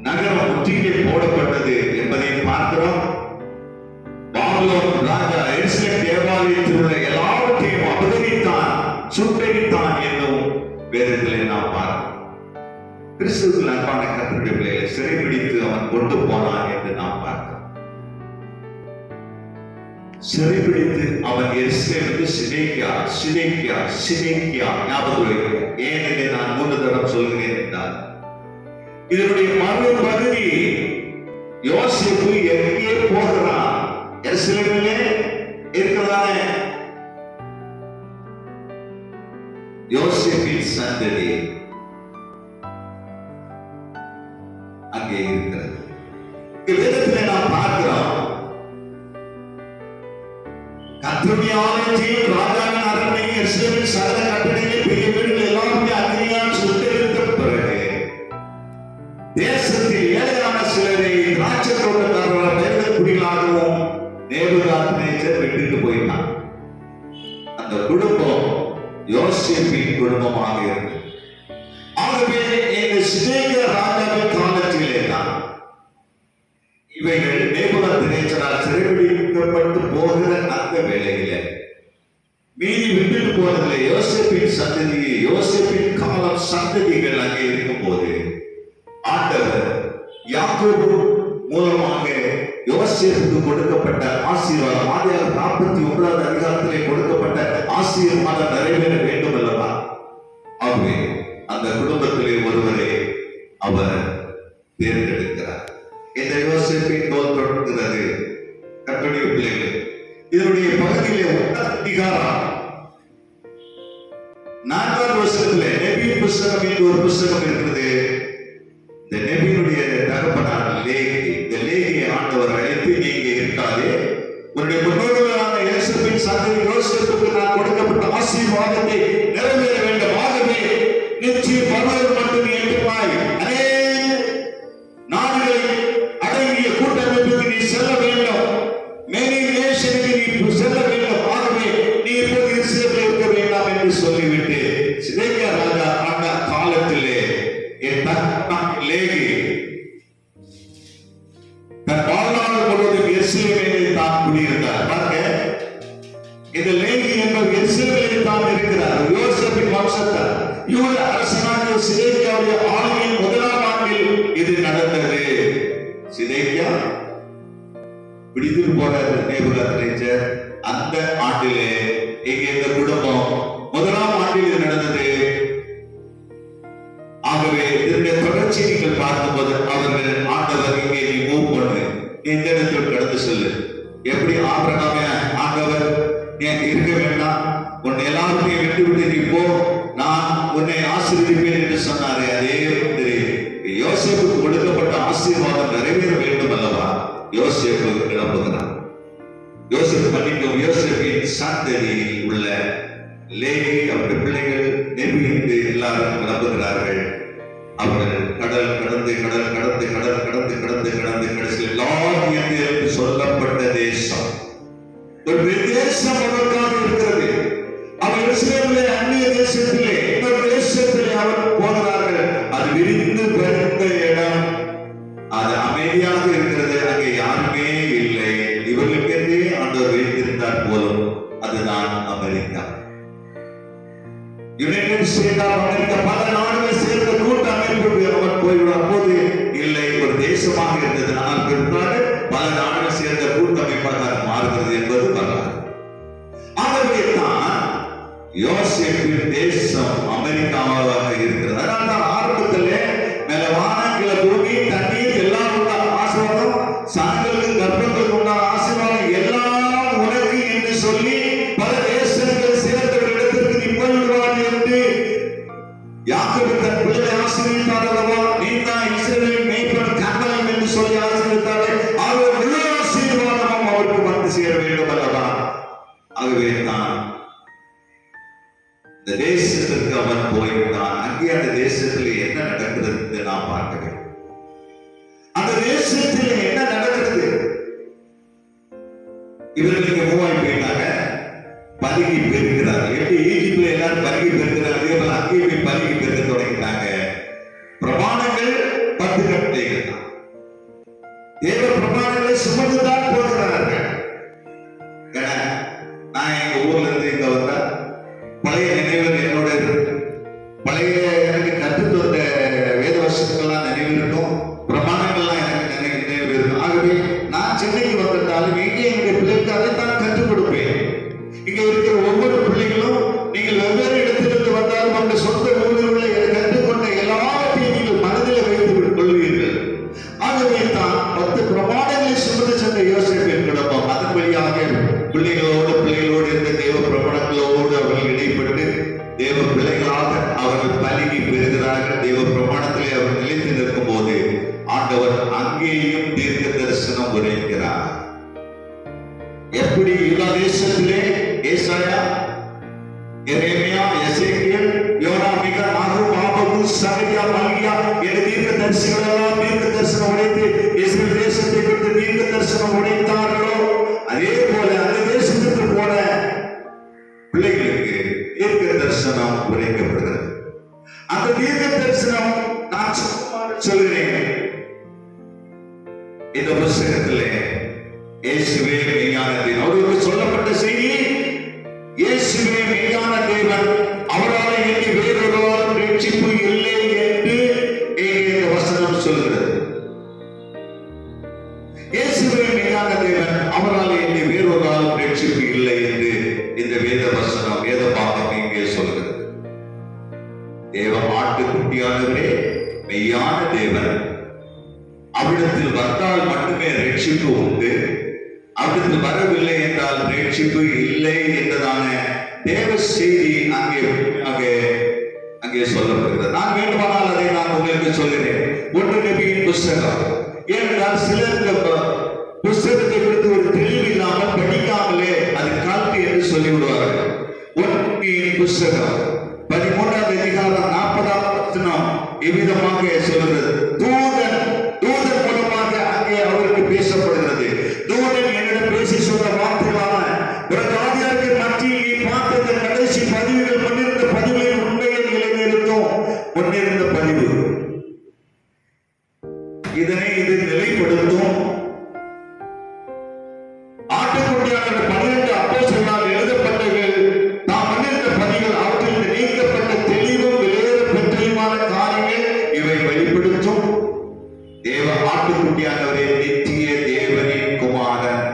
நகரம் முற்றுகை போடப்பட்டது என்பதை பார்க்கிறோம். பாபிலோன் ராஜா எருசலேம் தேவாலயத்தில் உள்ள எல்லாவற்றையும் அபகரித்தான், சுட்டெரித்தான் என்னும் வேதத்திலே நாம் பார்க்கிறோம். கிறிஸ்துவுக்குள் அன்பான கர்த்தருடைய பிள்ளைகளை சிறைபிடித்து அவன் கொண்டு போனான் என்று நாம் பார்க்கிறோம். சிறைபிடித்து அவன் எருசலேமுக்கு சிதேக்கியா ஞாபகம் வைக்கிறேன். ஏன் என்று நான் 3 தடவை சொல்கிறேன் என்றால், இதனுடைய மறுபகுதி யோசேப்பு எங்கே போகிறான்? எருசலேமிலே இருக்கிறதானே யோசேப்பின் சந்ததி அங்கே இருக்கிறது. வேதத்திலே நாம் பார்க்கிறோம், கர்த்தருடைய ஆலயத்தையும் ராஜாவின் அரண்மனையும் எருசலேமின் சகல கட்டளையும் பெரிய வீடுகள் எல்லாருமே அக்னியால் சுட்டெரித்த பிறகு தேசத்தில் ஏழையான சிலரை திராட்சை தோட்டக்காரர்களாக பெயர்கள் குடிகளாகவும் நேபுகாத்நேச்சர் விட்டுட்டு போயிட்டான். அந்த குடும்பம் யோசேப்பின் குடும்பமாக இருந்தது. ஆகவே இந்த சிதேக்கியா ராஜாவின் காலத்திலே தான் இவைகள் நேபுகாத்நேச்சரால் சிறைபிடிக்கப்பட்டு போகிற அந்த வேளையில மீதி விட்டுட்டு போனதில்லை. யோசேப்பின் சந்ததியை, யோசேப்பின் காலம் சந்ததிகள் அங்கே இருக்கும் போது ஆண்டவர் யாக்கோபு மூலமாக யோசேப்புக்கு கொடுக்கப்பட்ட ஆசீர்வாதம், ஆதியாகமம் 49வது அதிகாரத்திலே கொடுக்கப்பட்ட ஆசீர்வாதம் நிறைவேற வேண்டும் அல்லவா? ஆகவே அந்த குடும்பத்திலே ஒருவரை அவர் தேர்ந்தெடுக்கிறார். இந்த யோசேப்பின் தோல் தொடர்கிறது. கர்த்தருடைய பிள்ளைகள், இதனுடைய பகுதியிலே 1 அதிகாரம் 4வது வசனத்திலே நெபி புத்தகம் என்று ஒரு புத்தகம் இருக்கிறது. இந்த நெபியினுடைய தகப்பனார் லேகி, இந்த லேகியை ஆண்டவர் அழைத்து, நீங்க இருக்காதே, உன்னுடைய முன்னோர்களான யோசேப்பின் சந்ததி யோசேப்புக்கு நான் கொடுக்கப்பட்ட ஆசீர்வாதத்தை நிறைவேற வேண்டும். ஆகவே நிச்சயம் பரலோகம் மட்டும் நீ ஏற்றுவாய். நாடுகளை அடங்கிய கூட்டமைப்புக்கு நீ செல்ல வேண்டும், மேலே நேஷனுக்கு நீ செல்ல வேண்டும். ஆகவே நீ இப்போது எருசலேமில் இருக்க வேண்டாம் என்று சொல்லிவிட்டு சிதேக்கியா ராஜா எருசலேமிலே தான் குடியிருந்தார். பாருங்க, இந்த லேவி என்பவர் எருசலேமிலே தான் இருக்கிறார். யோசேப்பின் வம்சத்தார். யூத அரசனாகிய சிதேக்கியாவுடைய ஆளுகையின் முதலாம் ஆண்டில் இது நடந்தது. சிதேக்கியா பிடித்துட்டு போறாரு நேபுகாத்நேச்சர். அந்த ஆண்டிலே இங்க இந்த குடும்பம் முதலாம் ஆண்டில் இது நடந்தது. ஆகவே இதனுடைய தொடர்ச்சி நீங்கள் பார்க்கும்போது அவர்கள் ஆண்டவர் இங்கே நீ மூவ் பண்ணு, இந்த இடத்தில் கடந்து செல்லு. எப்படி ஆபிரகாமே ஆண்டவர் நீ இருக்க வேண்டாம், உன்னை எல்லாத்தையும் விட்டு விட்டு நீ போ, நான் உன்னை ஆசீர்வதிப்பேன் என்று சொன்னாரே, அதே மாதிரி யோசேப்புக்கு கொடுக்கப்பட்ட ஆசீர்வாதம் நிறைவேற வேண்டும் அல்லவா? யோசேப்பு கிளம்புகிறார். யோசேப்பின் சந்ததியில் உள்ள லேவி அவருடைய பிள்ளைகள் நெருங்கி எல்லாரும் கிளம்புகிறார்கள். அவர்கள் கடல் கடந்து கடல் கடந்து கடல் கடந்து கடந்து கடந்து கடைசியில் லார்ட் என்று சொல்லப்பட்ட தேசம் ஒரு தேசம் அவருக்காக இருக்கிறது. அவர் எருசலேமிலே அந்நிய தேசத்திலே இன்னொரு தேசத்திலே அவர் போகிறார்கள். அது விரிந்து பரந்த இடம், அது அமைதியாக இருக்கிறது, அங்கே யாருமே இல்லை. இவர்களுக்கென்றே ஆண்டவர் வைத்திருந்தார் போலும். அதுதான் America. United State of America பல நாடுகள் சேர்ந்த கூட்டமைப்பு அவர் போய்விடும். அப்போது இல்லை, ஒரு தேசமாக இருந்தது. ஆனால் பிற்பாடு பல நாடுகள் சேர்ந்த கூட்டமைப்பாக மாறுகிறது என்பது வரலாறு. ஆகவே தான் யோசேப்பின் தேசம் அமெரிக்காவாக இருக்கிறது. அதனால்தான் ஆரம்பத்திலே மேல வானம் கீழே பூமி தண்ணீர் எல்லாம் உள்ள ஆசீர்வாதம், சாயங்களுக்கு கர்ப்பங்களுக்கு உண்டான ஆசீர்வாதம் எல்லாம் உனக்கு என்று சொல்லி பல தேசங்கள் சேர்ந்த ஒரு இடத்திற்கு நீ போய்விடுவாய் என்று யாக்கோபு தன் பிள்ளையை ஆசீர்வதித்தார் அல்லவா? நீ தான் இஸ்ரவேலின் மேய்ப்பன் கர்மம் என்று சொல்லி ஆசீர்வதித்தாரே, அவர் முழு ஆசீர்வாதமும் அவருக்கு வந்து சேர வேண்டும் அல்லவா? ஆகவே தான் இந்த தேசத்திற்கு அவன் போய்விட்டான். அங்கே அந்த தேசத்தில் என்ன நடக்கிறது என்று நாம் பார்க்க வேண்டும். அந்த தேசத்தில் என்ன நடக்கிறது? இவர்களுக்கு மூவாய் போயிட்டாங்க, பதுங்கி பெருக்கிறார்கள். எப்படி ஈஜிப்ட்ல எல்லாரும் பதுங்கி பெருக்கிறார்கள், அங்கேயுமே பதுங்கி பெருக்க தொடங்கிட்டாங்க. பிரமாணங்கள் 10 கட்டளைகள் தான். தேவ பிரமாணங்களை சுமந்துதான் போகிறார்கள். நான் எங்க ஊர்ல இருந்து இங்க வந்தா பழைய நினைவுகள் என்னோட இருக்கு. பழைய எனக்கு கற்றுட்டு வந்த வேத வருஷங்கள்லாம் நினைவு இருக்கும், பிரமாணங்கள்லாம் எனக்கு நினைவு இருக்கும். ஆகவே நான் சென்னைக்கு வந்திருந்தாலும் இங்கே என்னுடைய பிள்ளைகளுக்கு அதை தான் கற்றுக் கொடுப்பேன். இங்க இருக்கிற ஒவ்வொரு பிள்ளைகளும் நீங்கள் வெவ்வேறு இடத்திலிருந்து வந்தாலும் அந்த சொந்த ஊர்களில் கற்றுக்கொண்ட எல்லாவற்றையும் நீங்கள் மனதில் வைத்துக் கொள்வீர்கள். ஆகவே தான் 10 பிரமாணங்களை சுமந்து சென்ற யோசேப்பின் குடும்பம் அதன் வழியாக பிள்ளைகளோடு இருந்த தேவ பிரமாணங்களோடு அவர்கள் இடைப்பட்டு தேவ பிள்ளைகளாக அவர்கள் பலிகி பெறுகிறார்கள். தேவ பிரமாணத்திலே அவர் நிலைத்து நிற்கும் போது ஆண்டவர் அங்கேயும் தீர்க்க தரிசனம் உரைக்கிறார். எப்படி யூதா தேசத்திலே ஏசாயா, எரேமியா, எசேக்கியேல், யோனா, மிகா, நாகூம், ஆபகு, சகரியா, மல்கியா என்ற தீர்க்க தரிசிகள் எல்லாம் தீர்க்க தரிசனம் உரைத்து இஸ்ரவேல் தேசத்தை குறித்து தீர்க்க தரிசனம் உரைத்தார்களோ, அதே போல அந்த தேசத்திற்கு போன பிள்ளைகளுக்கு தீர்க்க தரிசனம் உரைக்கப்படுகிறது. அந்த தீர்க்க தரிசனம் நான் சொல்கிறேன். இந்த புத்தகத்திலே இயேசுவே மெய்யான தேவன், அவருக்கு சொல்லப்பட்ட செய்தி இயேசுவே மெய்யான தேவன், அவரால் இனி வேறொருவரும் ரட்சிப்பு இல்லை என்று இந்த வசனம் சொல்கிறது. இயேசுவே மெய்யான தேவன், அவரால் இனி வேறொருவரும் ரட்சிப்பு இல்லை என்று இந்த வேத வசனம் வேத பாகம் இங்கே சொல்கிறது. தேவ ஆட்டுக்குட்டியானவரே மெய்யான தேவன், அவ்விடத்தில் வந்தால் மட்டுமே ரட்சிப்பு உண்டு, அவ்விடத்தில் வரவில்லை என்றால் ரட்சிப்பு இல்லை என்றதான தேவ செய்தி அங்கே சொல்லப்படுகிறது. நான் வேண்டுமானால் அதை நான் உங்களுக்கு சொல்கிறேன். 1 நபியின் புஸ்தகம். ஏனென்றால் சிலர் புஸ்தகத்தை குறித்து ஒரு தெளிவு இல்லாமல் படிக்காமலே அது காட்டு என்று சொல்லிவிடுவார்கள். 1 நபியின் புஸ்தகம் 13ஆம் அதிகாரம் 40ஆம் வசனம் இவ்விதமாக சொல்கிறது. தூதன் மூலமாக அங்கே அவருக்கு பேசப்படுகிறது. தூதன் என்னிடம் பேசி சொன்ன வார்த்தைகளான பிரதாதியாருக்கு மத்தியில் நீ பார்த்தது கடைசி பதிவுகள் முன்னிருந்த பதிவுகளின் உண்மையை நிலைநிறுத்தும். முன்னிருந்த பதிவு இதனை இது நிலைப்படுத்தும். ஆட்டுக்குட்டியானவரே நித்திய தேவனின் குமாரன்.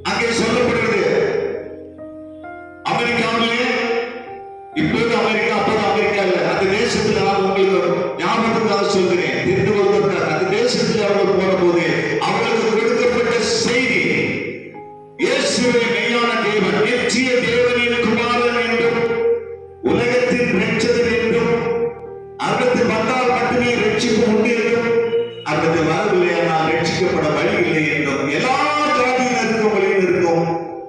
அங்கே சொல்லப்படுகிறது அமெரிக்காவிலே, இப்போது அமெரிக்கா அப்போது அமெரிக்கா இல்ல, அந்த தேசத்தில் நான் உங்களுக்கு ஞாபகத்துக்காக சொல்கிறேன், தெரிந்து கொள்வதற்காக. அந்த தேசத்தில் அவர்கள் போன போது அவர்களுக்கு கொடுக்கப்பட்ட செய்தி, இயேசுவே மெய்யான தேவன், நித்திய தேவனின் குமாரன் என்றும் உலகத்தின் இரட்சகர் என்றும், அவருக்கு வந்தால் மட்டுமே ரட்சிப்பு உண்டு என்றும், அவருக்கு வரவில்லையானால் ரட்சிக்கப்பட வழி இல்லை என்றும் எல்லா ஜாதியினருக்கும் வழியினருக்கும்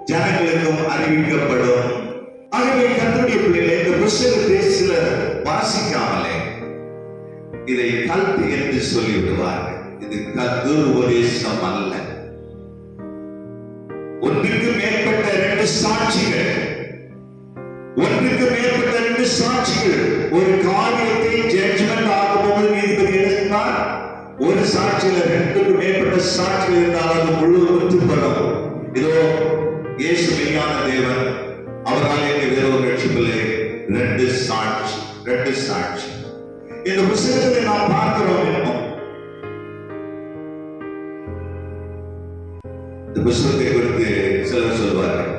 ஜனங்களுக்கும் அறிவிக்கப்படும். ஆகவே கர்த்தருடைய பிள்ளைகளை இந்த புத்தகத்தை சிலர் வாசிக்காமலே இதை கல்வி என்று சொல்லிவிடுவார்கள். இது கர்த்தர் உபதேசம் அல்ல. ஒன்றுக்கு மேற்பட்ட இரண்டு சாட்சிகள், ஒன்றுக்கு மேற்பட்ட இரண்டு சாட்சிகள் ஒரு காரியத்தை ஜட்ஜ்மெண்ட் ஆகும்போது நீதிபதி என்ன சொன்னார்? ஒரு சாட்சியில ரெண்டுக்கு மேற்பட்ட சாட்சிகள் இருந்தால் அது முழு ஒற்றுப்படும். இதோ இயேசு மெய்யான தேவன், அவரால் எனக்கு வேறொரு ரட்சிப்பில்லை. ரெண்டு சாட்சி, ரெண்டு சாட்சி. இந்த புத்தகத்தை நாம் பார்க்கிறோம். இன்னும் இந்த புத்தகத்தை குறித்து சிலர் சொல்வார்கள்,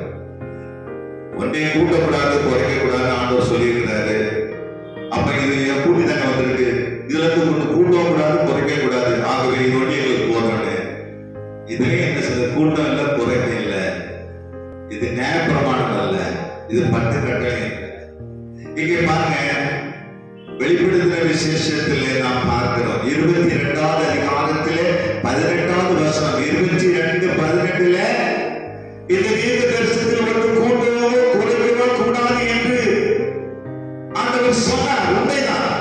ஒன்றைய கூட்டக்கூடாது, குறைக்க கூடாது ஆண்டவர் சொல்லியிருக்கிறாரு. அப்ப இது என் கூட்டி தானே வந்திருக்கு, இதுல இருந்து ஒன்று கூட்டவும் கூடாது, குறைக்க கூடாது, ஆகவே இது ஒன்று எங்களுக்கு போறாங்க. இதுவே என்ன சில கூட்டம் இல்ல, குறைக்க இல்லை. இது நியாய பிரமாணம் அல்ல, இது 10 கட்டளை. இங்கே பாருங்க, வெளிப்படுத்தின விசேஷத்திலே நாம் பார்க்கிறோம் 22வது அதிகாரத்திலே 18வது வசனம், 22:18 இந்த தீர்க்க தரிசனத்தில் வந்து கூட்டவோ குறைக்கவோ கூடாது என்று ஆண்டவர் சொன்னார். உண்மைதான்.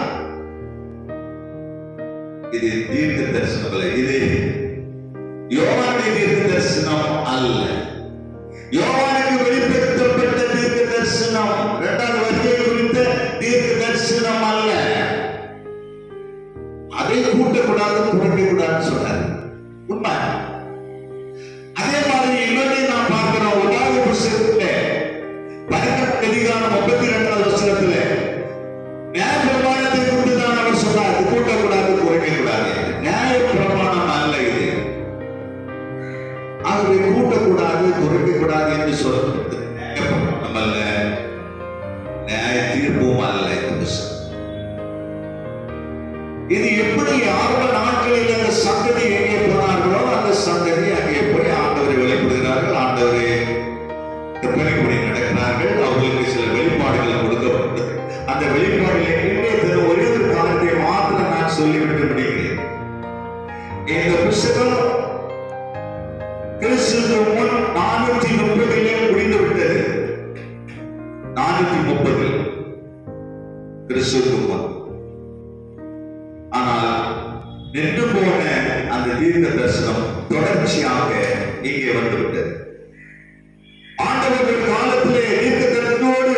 இது தீர்க்க தரிசனம் அல்ல, இது யோவானுடைய தீர்க்க தரிசனம் அல்ல. யோவானுக்கு வெளிப்படுத்தப்பட்ட தீர்க்க தரிசனம் 2வது வருகை குறித்த தீர்க்க தரிசனம் அல்ல. அதை கூட்டக்கூடாது, குறைக்க கூடாதுன்னு சொன்னார். உண்மை. அதே மாதிரி இன்னொரு நாம் பார்க்கிறோம் 1வது புத்தகத்திலே 18வது அதிகாரம் 32வது வசனத்திலே நியாய பிரமாணத்தை குறித்து தான் அவர் சொன்னார். இது கூட்டக்கூடாது, குறைக்க கூடாது. நியாய பிரமாணம் அல்ல இது. ஆகவே கூட்டக்கூடாது, குறைக்க கூடாது என்று சொல்லப்பட்டது நியாய பிரமாணம் அல்ல, நியாய தீர்ப்பும் அல்ல. இது எப்படி ஆரம்ப நாட்களில் அந்த சந்ததி எங்கே போனார்களோ அந்த சந்ததி அங்கே போய் ஆண்டவரை வெளிப்படுகிறார்கள், ஆண்டவரை பணிபுரி நடக்கிறார்கள். அவர்களுக்கு சில வெளிப்பாடுகள் கொடுக்கப்பட்டது. அந்த வெளிப்பாடுகளை இன்றைய ஒரே ஒரு காலத்தை மாத்திரம் நான் சொல்லிவிட்டு முடிக்கிறேன். இந்த புத்தகம் கிறிஸ்துவுக்கு முன் 430 முடிந்து விட்டது. 430 கிறிஸ்துவுக்கு முன். ஆனால் நின்று போன அந்த தீர்க்க தரிசனம் தொடர்ச்சியாக இங்கே வந்துவிட்டது. ஆண்டவர்கள் காலத்திலே தீர்க்க தரிசனத்தோடு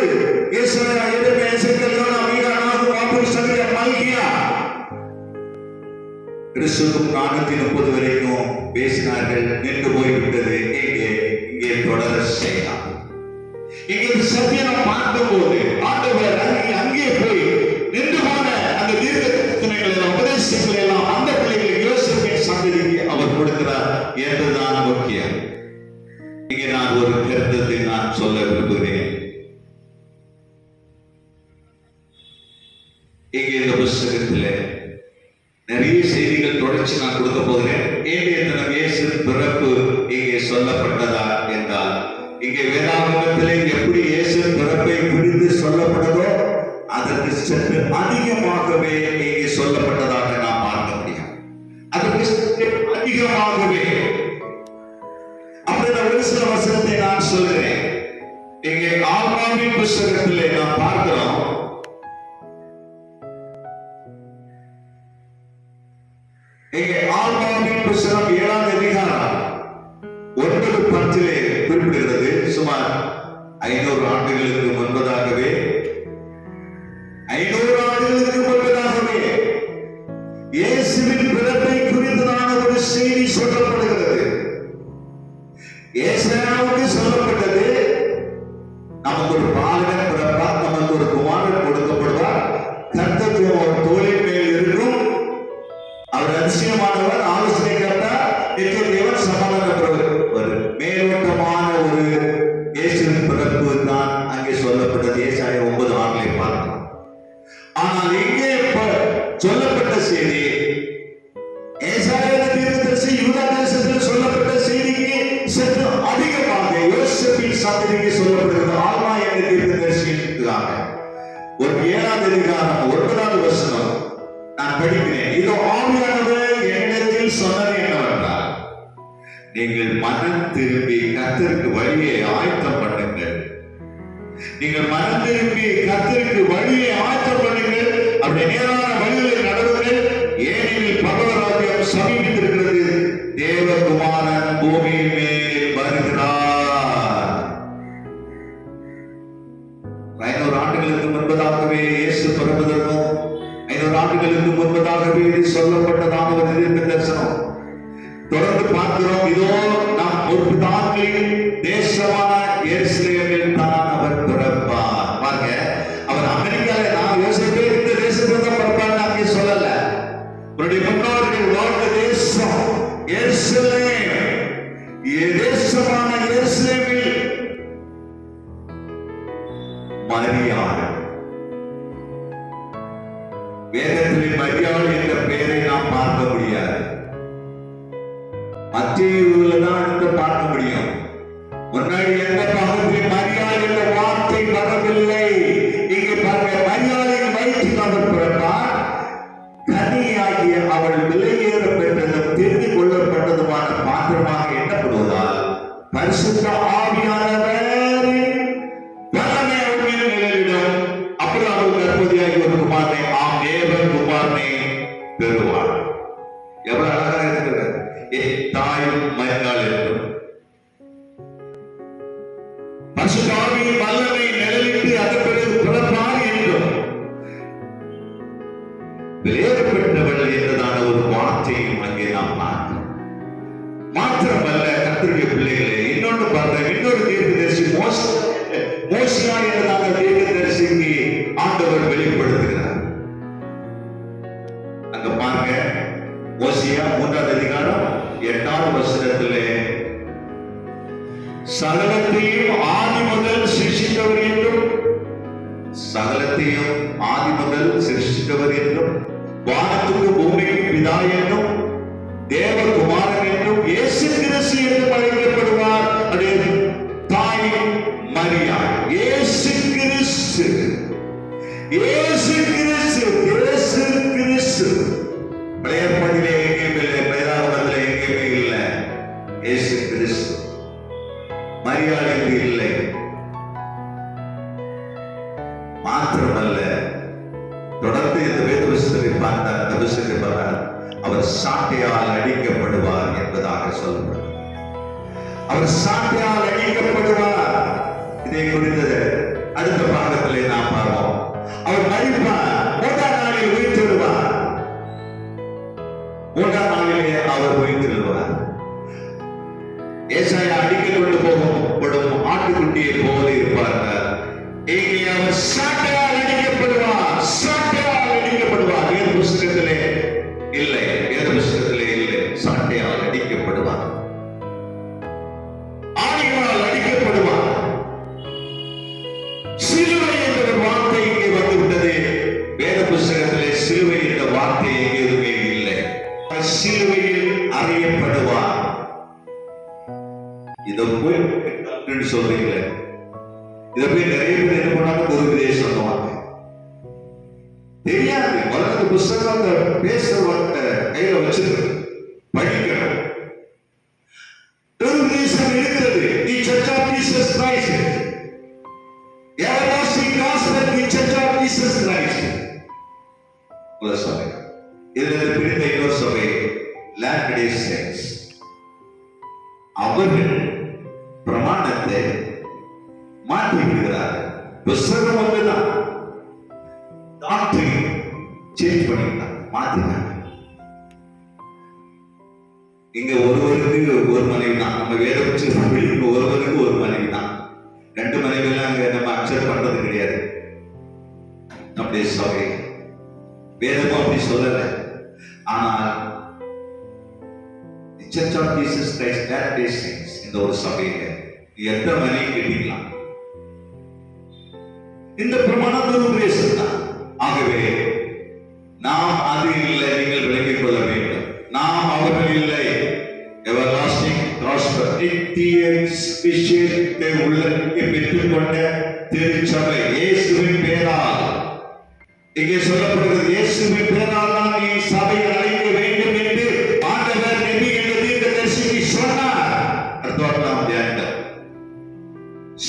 ஏசாயா, எரேமியா, எசேக்கியேல், மீகா, நாகூம், ஆமோஸ், சகரியா, மல்கியா கிறிஸ்துவுக்கு 430 வரைக்கும் பேசினார்கள். நின்று போய்விட்டது. இங்கே தொடர செய்யலாம். இங்கே சத்தியம் பார்க்கும்போது ஆண்டவர் அங்கே போய் நின்று போன அந்த தீர்க்க தரிசனங்கள் உபதேசங்கள் எல்லாம் அந்த பிள்ளைகளுக்கு யோசேப்பின் சந்ததிக்கு அவர் கொடுக்கிறார் என்றுதான் முக்கியம். இங்கே நான் ஒரு கருத்தை நான் சொல்ல விரும்புகிறேன். இங்கே இந்த புத்தகத்திலே நிறைய செய்திகள் தொடர்ச்சி நான் கொடுக்க போகிறேன். இயேசு பிறப்பு இங்கே சொல்லப்பட்டதா என்றால், இங்கே வேதாகமத்திலே எப்படி இயேசு பிறப்பை குறித்து சொல்லப்பட்டதோ அதற்கு சற்று அதிகமாகவே இங்கே சொல்லப்பட்டதாக நாம் பார்க்க முடியும். அதற்கு சற்று அதிகமாகவே. அப்படி ஒரு சில வசனத்தை நான் சொல்கிறேன். இங்கே ஆல்மாவின் புத்தகத்திலே நாம் பார்க்கிறோம். இங்கே ஆல்மாவின் புத்தகம் 7வது அதிகாரம் 9:10 குறிப்பிடுகிறது. சுமார் 500 ஆண்டுகளுக்கு முன்பதாகவே 500 ஆண்டுகளுக்கு முன்பதாகவே இயேசுவின் பிறப்பை குறித்ததான ஒரு செய்தி சொல்லப்படுகிறது. ஏசாயாவுக்கு சொல்லப்பட்டது, நமக்கு ஒரு பாலகன் பிறப்பார், நமக்கு ஒரு குமாரன் கொடுக்கப்படுவார், கர்த்தத்துவம் அவர் தோளின் மேல் இருக்கும், அதிசயமானவர், ஆலோசனை கர்த்தர், நித்திய தேவன், சமாதானப்படுவர். மேலோட்டமான ஒரு இயேசுவின் பிறப்பு தான் அங்கே சொல்லப்பட்டது. ஏசாயா 9:6 பார்க்கிறோம். ஆனால் இங்கே சொல்லப்பட்ட செய்தி, ஏசாயா தீர்க்கதரிசி யூதா தேசத்தில் சொல்லப்பட்ட செய்திக்கு சற்று அதிகமாக யோசேப்பின் சந்ததிக்கு சொல்லப்படுகிறது. ஆல்மா என்ற தீர்க்கதரிசிக்காக ஒரு 7ஆம் அதிகாரம் 9வது வசனம் நான் படிக்கிறேன். இதோ ஆவியானவர் என்னிடத்தில் சொன்னது என்னவென்றால், நீங்கள் மனம் திரும்பி கர்த்தருக்கு வழியை ஆயத்தம் பண்ணுங்கள். நீங்கள் மனம் திரும்பி கர்த்தருக்கு வழியை ஆயத்தம் பண்ணுங்கள். அப்படி நேரான வழிகளில் நடவுங்கள். ஏனெனில் பரலோகராஜ்யம் சமீபித்திருக்கிறது. தேவகுமாரன் பூமியின் மேல் வருகிறார். 500 ஆண்டுகளுக்கு முன்பதாகவே இயேசு பிறப்பதற்கும் 500 ஆண்டுகளுக்கு முன்பதாகவே இது சொல்லப்பட்டதான ஒரு தீர்க்க தரிசனம் தொடர்ந்து பார்க்கிறோம். இதோ நாம் முற்பிதாக்களின் தேசமான எருசலேமில் தான் அவர் பிறப்பார். பாருங்க, அவர் அமெரிக்கால நான் யோசிப்பே இந்த தேசத்துல தான் பிறப்பார்னு அங்கே சொல்லல. அவருடைய முன்னோர்கள் வாழ்ந்த தேசம் எருசலேம். தேசமான எருசலேமில் மரியாள், வேதத்தில் மரியாள் என்ற பெயரை நாம் பார்க்க முடியாது. மத்தேயுல தான் எடுத்து பார்க்க முடியும். முன்னாடி எந்த பாகத்தில் மரியாள் என்ற வார்த்தை வரவில்லை. இங்கே பாருங்க, மரியாளின் வயிற்றில் அவர் பிறந்தார். கன்னியாகிய அவள் விலையேற பெற்றதும் தெரிந்து கொள்ளப்பட்டதுமான பாத்திரமாக எண்ணப்படுவதால் பரிசுத்த ஆவியானவரின் வல்லமை அவள் மேல் நிழலிடும். அப்புறம் அவள் கர்ப்பவதியாகி ஒரு குமாரனை, ஆம் தேவன் குமாரனை பெறுவார். எவ்வளவு அழகா இருக்கிறது. தாயும் மரியாள் என்றும் பரிசுத்த ஆவியின் வல்லமை நிழலிட்டு அதன் பிறகு பிறப்பார் என்றும் வெளியேறப்பட்டவள் என்றதான ஒரு வார்த்தையும் அங்கே நாம் பார்க்கிறோம். மாத்திரமல்ல கர்த்தருடைய பிள்ளைகளே, இன்னொன்று பாருங்க, இன்னொரு தீர்க்கதரிசி மோசியா என்றதான தீர்க்கதரிசிக்கு ஆண்டவர் வெளிப்படுத்துகிறார். அங்க பாருங்க, மோசியா 3ஆம் அதிகாரம் 8வது வசனத்திலே, சகலத்தையும் ஆதி முதல் சிருஷ்டித்தவர் என்றும், சகலத்தையும் ஆதி முதல் சிருஷ்டித்தவர் என்றும், வானத்துக்கு பூமிக்கு பிதா என்றும், தேவகுமாரன் என்றும், இயேசு கிறிஸ்து என்றும் அழைக்கப்படுவார். தாய் மரியாள். இயேசு கிறிஸ்து, இயேசு கிறிஸ்து, இயேசு கிறிஸ்து. பழைய ஏற்பாட்டிலே எங்கேயுமே இல்லை, வேதாகமத்திலே எங்கேயுமே இல்லை. இயேசு கிறிஸ்து. மரியாள் என்று இல்லை. மாத்திரமல்ல, தொடர்ந்து இந்த வேத புஸ்தகத்தை பார்த்தார், இந்த புஸ்தகத்தை பார்த்தார், அவர் சாட்டையால் அடிக்கப்படுவார் என்பதாக சொல்லப்படுகிறது. அவர் சாட்டையால் அடிக்கப்படுவார். இதை குறித்தது அடுத்த பாகத்திலே நாம் பார்ப்போம். அவர் மரிப்பார், 3ஆம் நாளில் உயிர்த்தெழுவார். 3ஆம் நாளிலே அவர் உயிர்த்தெழுவார். ஏசாயா அடிக்கல் கொண்டு போகப்படும் ஆட்டுக்குட்டியை போல இருப்பார்கள். இங்கே அவர் சாட்டையால் அடிக்கப்படுவார், சாட்டையால் அடிக்கப்படுவார். வேத புஸ்தகத்திலே இல்லை, வேத புஸ்தகத்திலே இல்லை. சாட்டையால் அடிக்கப்படுவார், ஆணிகளால் அடிக்கப்படுவார். சிலுவை என்ற ஒரு வார்த்தை இங்கே வந்துவிட்டது. வேத புஸ்தகத்திலே சிலுவை என்ற வார்த்தை எதுவுமே இல்லை. சிலுவையில் அறியப்படுவார். இதை போய் சொல்றீங்களே, இதை போய் நிறைய பேர் என்ன பண்ணாங்க, ஒரு விதேசம் சொல்லுவாங்க. தெரியாது, வளர்ந்த புஸ்தகம் பேசுறவங்க கையில வச்சிருக்கு, படிக்கணும். ஒரு விதேசம் இருக்கிறது. The church of Jesus Christ, everlasting gospel, the church of Jesus Christ. ஒரு சபை. இதுல பிரிந்த இன்னொரு சபை லாட்டர்-டே செயின்ட்ஸ். அவர்கள் பிரமாணத்தை மாற்றி விடுகிறார்கள். புஸ்தகம் ஒன்றுதான், டாக்டரின் சேஞ்ச் பண்ணிட்டாங்க, மாத்தினாங்க. இங்க ஒருவருக்கு ஒரு மனைவி தான். நம்ம வேத புத்தகத்தில் ஒருவருக்கு ஒரு மனைவி தான். 2 மனைவியெல்லாம் அங்க நம்ம அக்செப்ட் பண்றது கிடையாது. நம்முடைய சபை வேதமும் அப்படி சொல்லல. ஆனால் சர்ச் ஆஃப் ஜீசஸ் கிரைஸ்ட் லேட்டர்-டே செயின்ட்ஸ் இந்த ஒரு சபையில எத்தனை மணி கேட்டீங்களா? இந்த பிரமாணம் உபதேசம் தான். ஆகவே நாம் அது இல்லை, நீங்கள் விளங்கிக் கொள்ள வேண்டும். நாம் அவர்கள் இல்லை. எவர்லாஸ்டிங் காஸ்பல் நித்திய விஷயத்தை உள்ளே பெற்றுக்கொண்ட திருச்சபை இயேசுவின் பெயரால். இங்கே சொல்லப்படுகிறது, இயேசுவின் பெயரால் தான் நீ சபையை அழைக்க வேண்டும் என்று ஆண்டவர் நபி என்ற தீர்க்கதரிசி சொன்னார். அடுத்த நாம் தியானித்தோம்.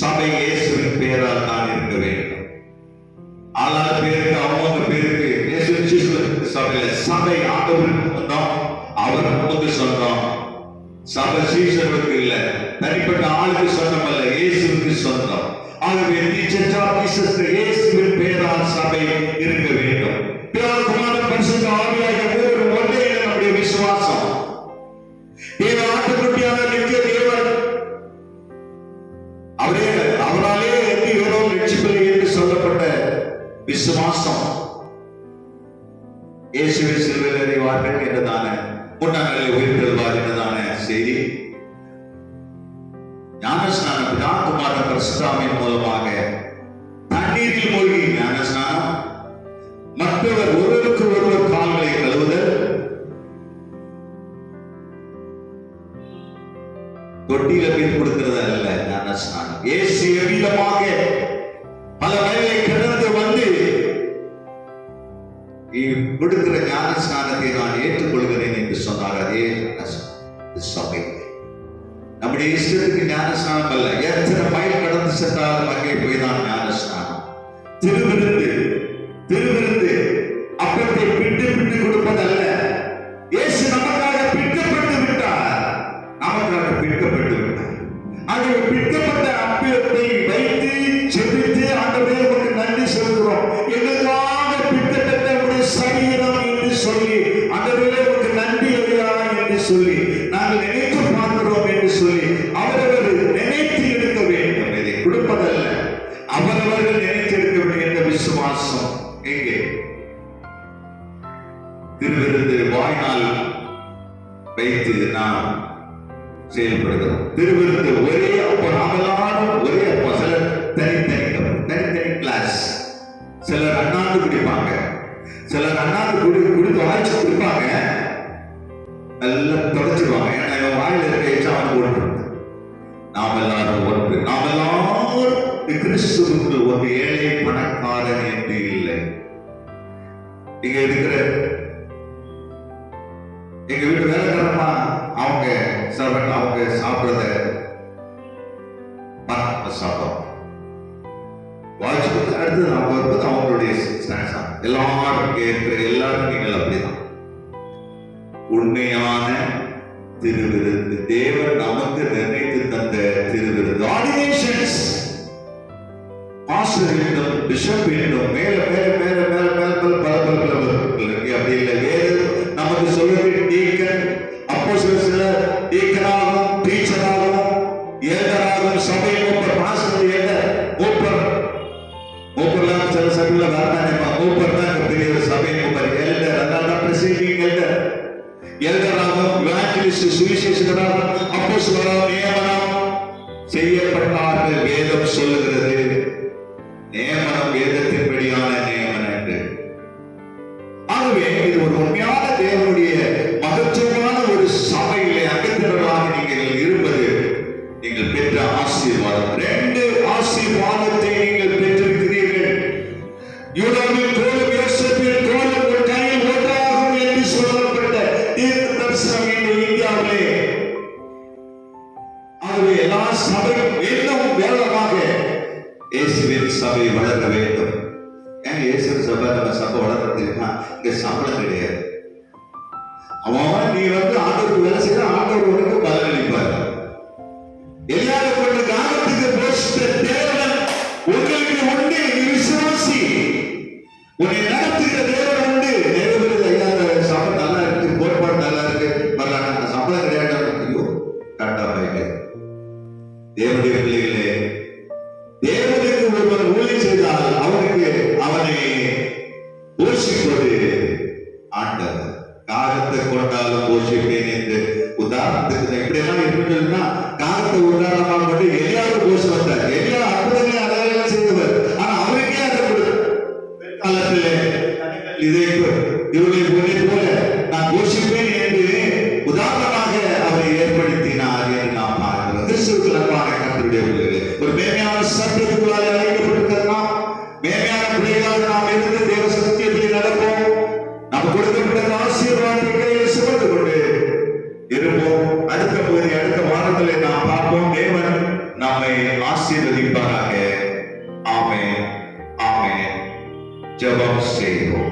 சபை இயேசுவின் பெயரால் தான் இருக்க வேண்டும். ஆளான பேருக்கு அவங்க பேருக்கு சபையில சபை ஆண்டவருக்கு சொந்தம், அவருக்கு நமக்கு சொந்தம். சபை சீசருக்கு இல்ல, தனிப்பட்ட ஆளுக்கு சொந்தம் அல்ல, இயேசுவுக்கு சொந்தம். ஆகவே இயேசுவின் பெயரால் சபை இருக்க வேண்டும். பரிசுத்த ஆவியாகிய ஒன்றே நம்முடைய விசுவாசம். தேவ ஆட்டுக்குட்டியான நித்திய தேவன் அவராலே ரட்சிப்பில்லை என்று சொல்லப்பட்ட விசுவாசம் இயேசுவை சிலுவையில் அறிவார்கள் என்றதான முன்னாளில் உயிர்த்தெழுவார் என்றதான செய்தி ஞானஸ்நானம் பிதா குமாரன் பரிசுத்தாவின் மூலமாக தண்ணீரில் மூழ்கி ஞானஸ்நானம், மற்றவர் ஒருவருக்கு ஒருவர் கால்களை கழுவுதல், தொட்டியில மீன் கொடுக்கிறது அல்ல ஞானஸ்நானம். இயேசு எவ்விதமாக பல வயலை கடந்து வந்து கொடுக்கிற ஞானஸ்நானத்தை நான் ஏற்றுக்கொள்கிறேன் என்று சொன்னார். அதே சபை நம்முடைய இஷ்டத்துக்கு ஞானஸ்நானம் அல்ல. எத்தனை மைல் கடந்து சென்றாலும் அங்கே போய் தான் ஞானஸ்நானம். திருவிருந்து அப்பத்தை பிட்டு கொடுப்பதல்ல. இயேசு நமக்காக பிற்கப்பட்டு விட்டார். ஆகவே பிற்கப்பட்ட அப்பத்தை வைத்து செபித்து ஆண்டவரே உமக்கு நன்றி சொல்கிறோம், எங்களுக்காக பிற்கப்பட்ட உடைய சரீரம் என்று சொல்லி, ஆண்டவரே உமக்கு நன்றி ஐயா என்று சொல்லி நாங்கள் நினைத்து பார்க்கிறோம் என்று சொல்லி அவரவர் நினைத்து எடுக்க வேண்டும். இதை கொடுப்பதல்ல, அவரவர்கள் நினைத்து எடுக்க வேண்டும் என்ற விசுவாசம் எங்கே? திருவிருந்து வாய்நாள் வைத்து நாம் செயல்படுகிறோம். திருவிருந்து ஒரே அப்ப நாம் எல்லாரும் ஒரே அப்ப, சிலர் தனித்தனி கிளாஸ், சிலர் அண்ணாந்து குடிப்பாங்க, சிலர் அண்ணாந்து குடி தொலைச்சு குடிப்பாங்க, எல்லாம் தொடச்சிடுவாங்க. ஏன்னா இவன் வாயில இருக்க அவன் ஓட்டு. நாம் எல்லாரும் ஒன்று, நாம் எல்லாரும் கிறிஸ்துவுக்கு ஒரு ஏழை பணக்காரன் என்று இல்லை. இங்க இருக்கிற எங்க வீட்டு வேலைக்காரமா அவங்க சர்வெண்ட் அவங்க சாப்பிடுறத சாப்பிடும் வாய்ச்சி கொடுத்து அடுத்தது அவங்க வரும்போது அவங்களுடைய எல்லாரும் கேட்கிற எல்லாரும் நீங்கள் அப்படிதான். உண்மையான திருவிருந்து தேவன் நமக்கு நிர்ணயித்து தந்த திருவிருந்து. ஆர்டினேஷன்ஸ் பாஸ்டர் வேண்டும், பிஷப் வேண்டும், மேல மேல மேல மேல மேல பல அப்படி இல்லை. வேறு நமக்கு சொல்வது டீக்கன், அப்போஸ்தலர் டீக்கனாகவும் டீச்சராகவும் எல்டராகவும் சபை மூப்பர், பாஸ்டர் எல்டர் மூப்பர்லாம் சில சபையில வேண்டாம், மூப்பர் தான் பெரிய சபை மூப்பர், எல்டர் அதனால பிரசிடிங் எல்டராகவும் இவாஞ்சலிஸ்ட் சுவிசேஷகராகவும் அப்போஸ்தலராகவும் நியமனம் செய்யப்பட்டார்கள். வேதம் சொல்லுகிறது நியமனம் வேதத்தின்படியான நியமனம் என்று. ஆகவே இது ஒரு உண்மையான தேவனுடைய மகத்துவமான ஒரு சபையிலே அங்கத்தினர்களாக நீங்கள் இருப்பது நீங்கள் பெற்ற ஆசீர்வாதம். 2 ஆசீர்வாதத்தை நீங்கள் பெற்றிருக்கிறீர்கள். யூதாவின் கோலும் யோசேப்பின் கோலும் ஒரு கையில் ஒன்றாகும் என்று சொல்லப்பட்ட தீர்க்க தரிசனம் இந்த இந்தியாவிலே. ஆகவே எல்லா சபையும் இன்னும் வேகமாக இயேசுவின் சபை வளர வேண்டும். ஏன் இயேசுவின் சபை நம்ம சபை வளர்றதுன்னா இங்க சம்பளம் கிடையாது. அவன் நீ ஆண்டவருக்கு வேலை செய்ய ஆண்டவர் உனக்கு பலனளிப்பார். எல்லாரும் கொண்டு காலத்துக்கு போஷித்த தேவன் உங்களுக்கு உண்டு. நீ விசுவாசி, உன்னை நடத்துகிற தேவன் உண்டு. நிறைவேறது ஐயா சம்பளம் நல்லா இருக்கு, கோட்பாடு நல்லா இருக்கு, பரவாயில்ல, சம்பளம் கிடையாது. ஐயோ கரெக்டா பாய்க்கு தேவனுடைய பிள்ளைகளே, தேவனுக்கு ஒருவர் ஊழியம் செய்தால் அவனுக்கு அவனை போஷிப்பது ஆண்டவர். காகத்தை கொண்டாலும் போஷிப்பேன் என்று உதாரணத்துக்கு இப்படி எல்லாம் இருக்குன்னா காலத்தை உதாரணமாக கொண்டு எலியாவது போஸ் வந்தார். எலியா அற்புதங்களை அடையாளம் செய்தவர். ஆனா அவருக்கே அதை காலத்திலே இதை இவர்களை போல நான் போஷிப்பேன் என்று உதாரணமாக அவரை ஏற்படுத்தினார் என்று நாம் பார்க்கிறோம். கிறிஸ்துவுக்கு அன்பான கர்த்தருடைய பிள்ளைகளே, ஒரு மேன்மையான சட்டத்துக்குள்ளாக அழைக்கப்பட்டிருக்கிறோம். மேன்மையான பிள்ளைகளாக நாம் இருந்து தேவ சத்தியத்தை நடப்போம். நாம் கொடுக்கப்பட்ட ஆசீர்வாதத்தை கையில் சுமந்து கொண்டு இருப்போம். அடுத்த பகுதி அடுத்த வாரத்திலே நாம் பார்ப்போம். தேவன் நம்மை ஆசீர்வதிப்பாராக. ஆமென், ஆமென். ஜெபம் செய்வோம்.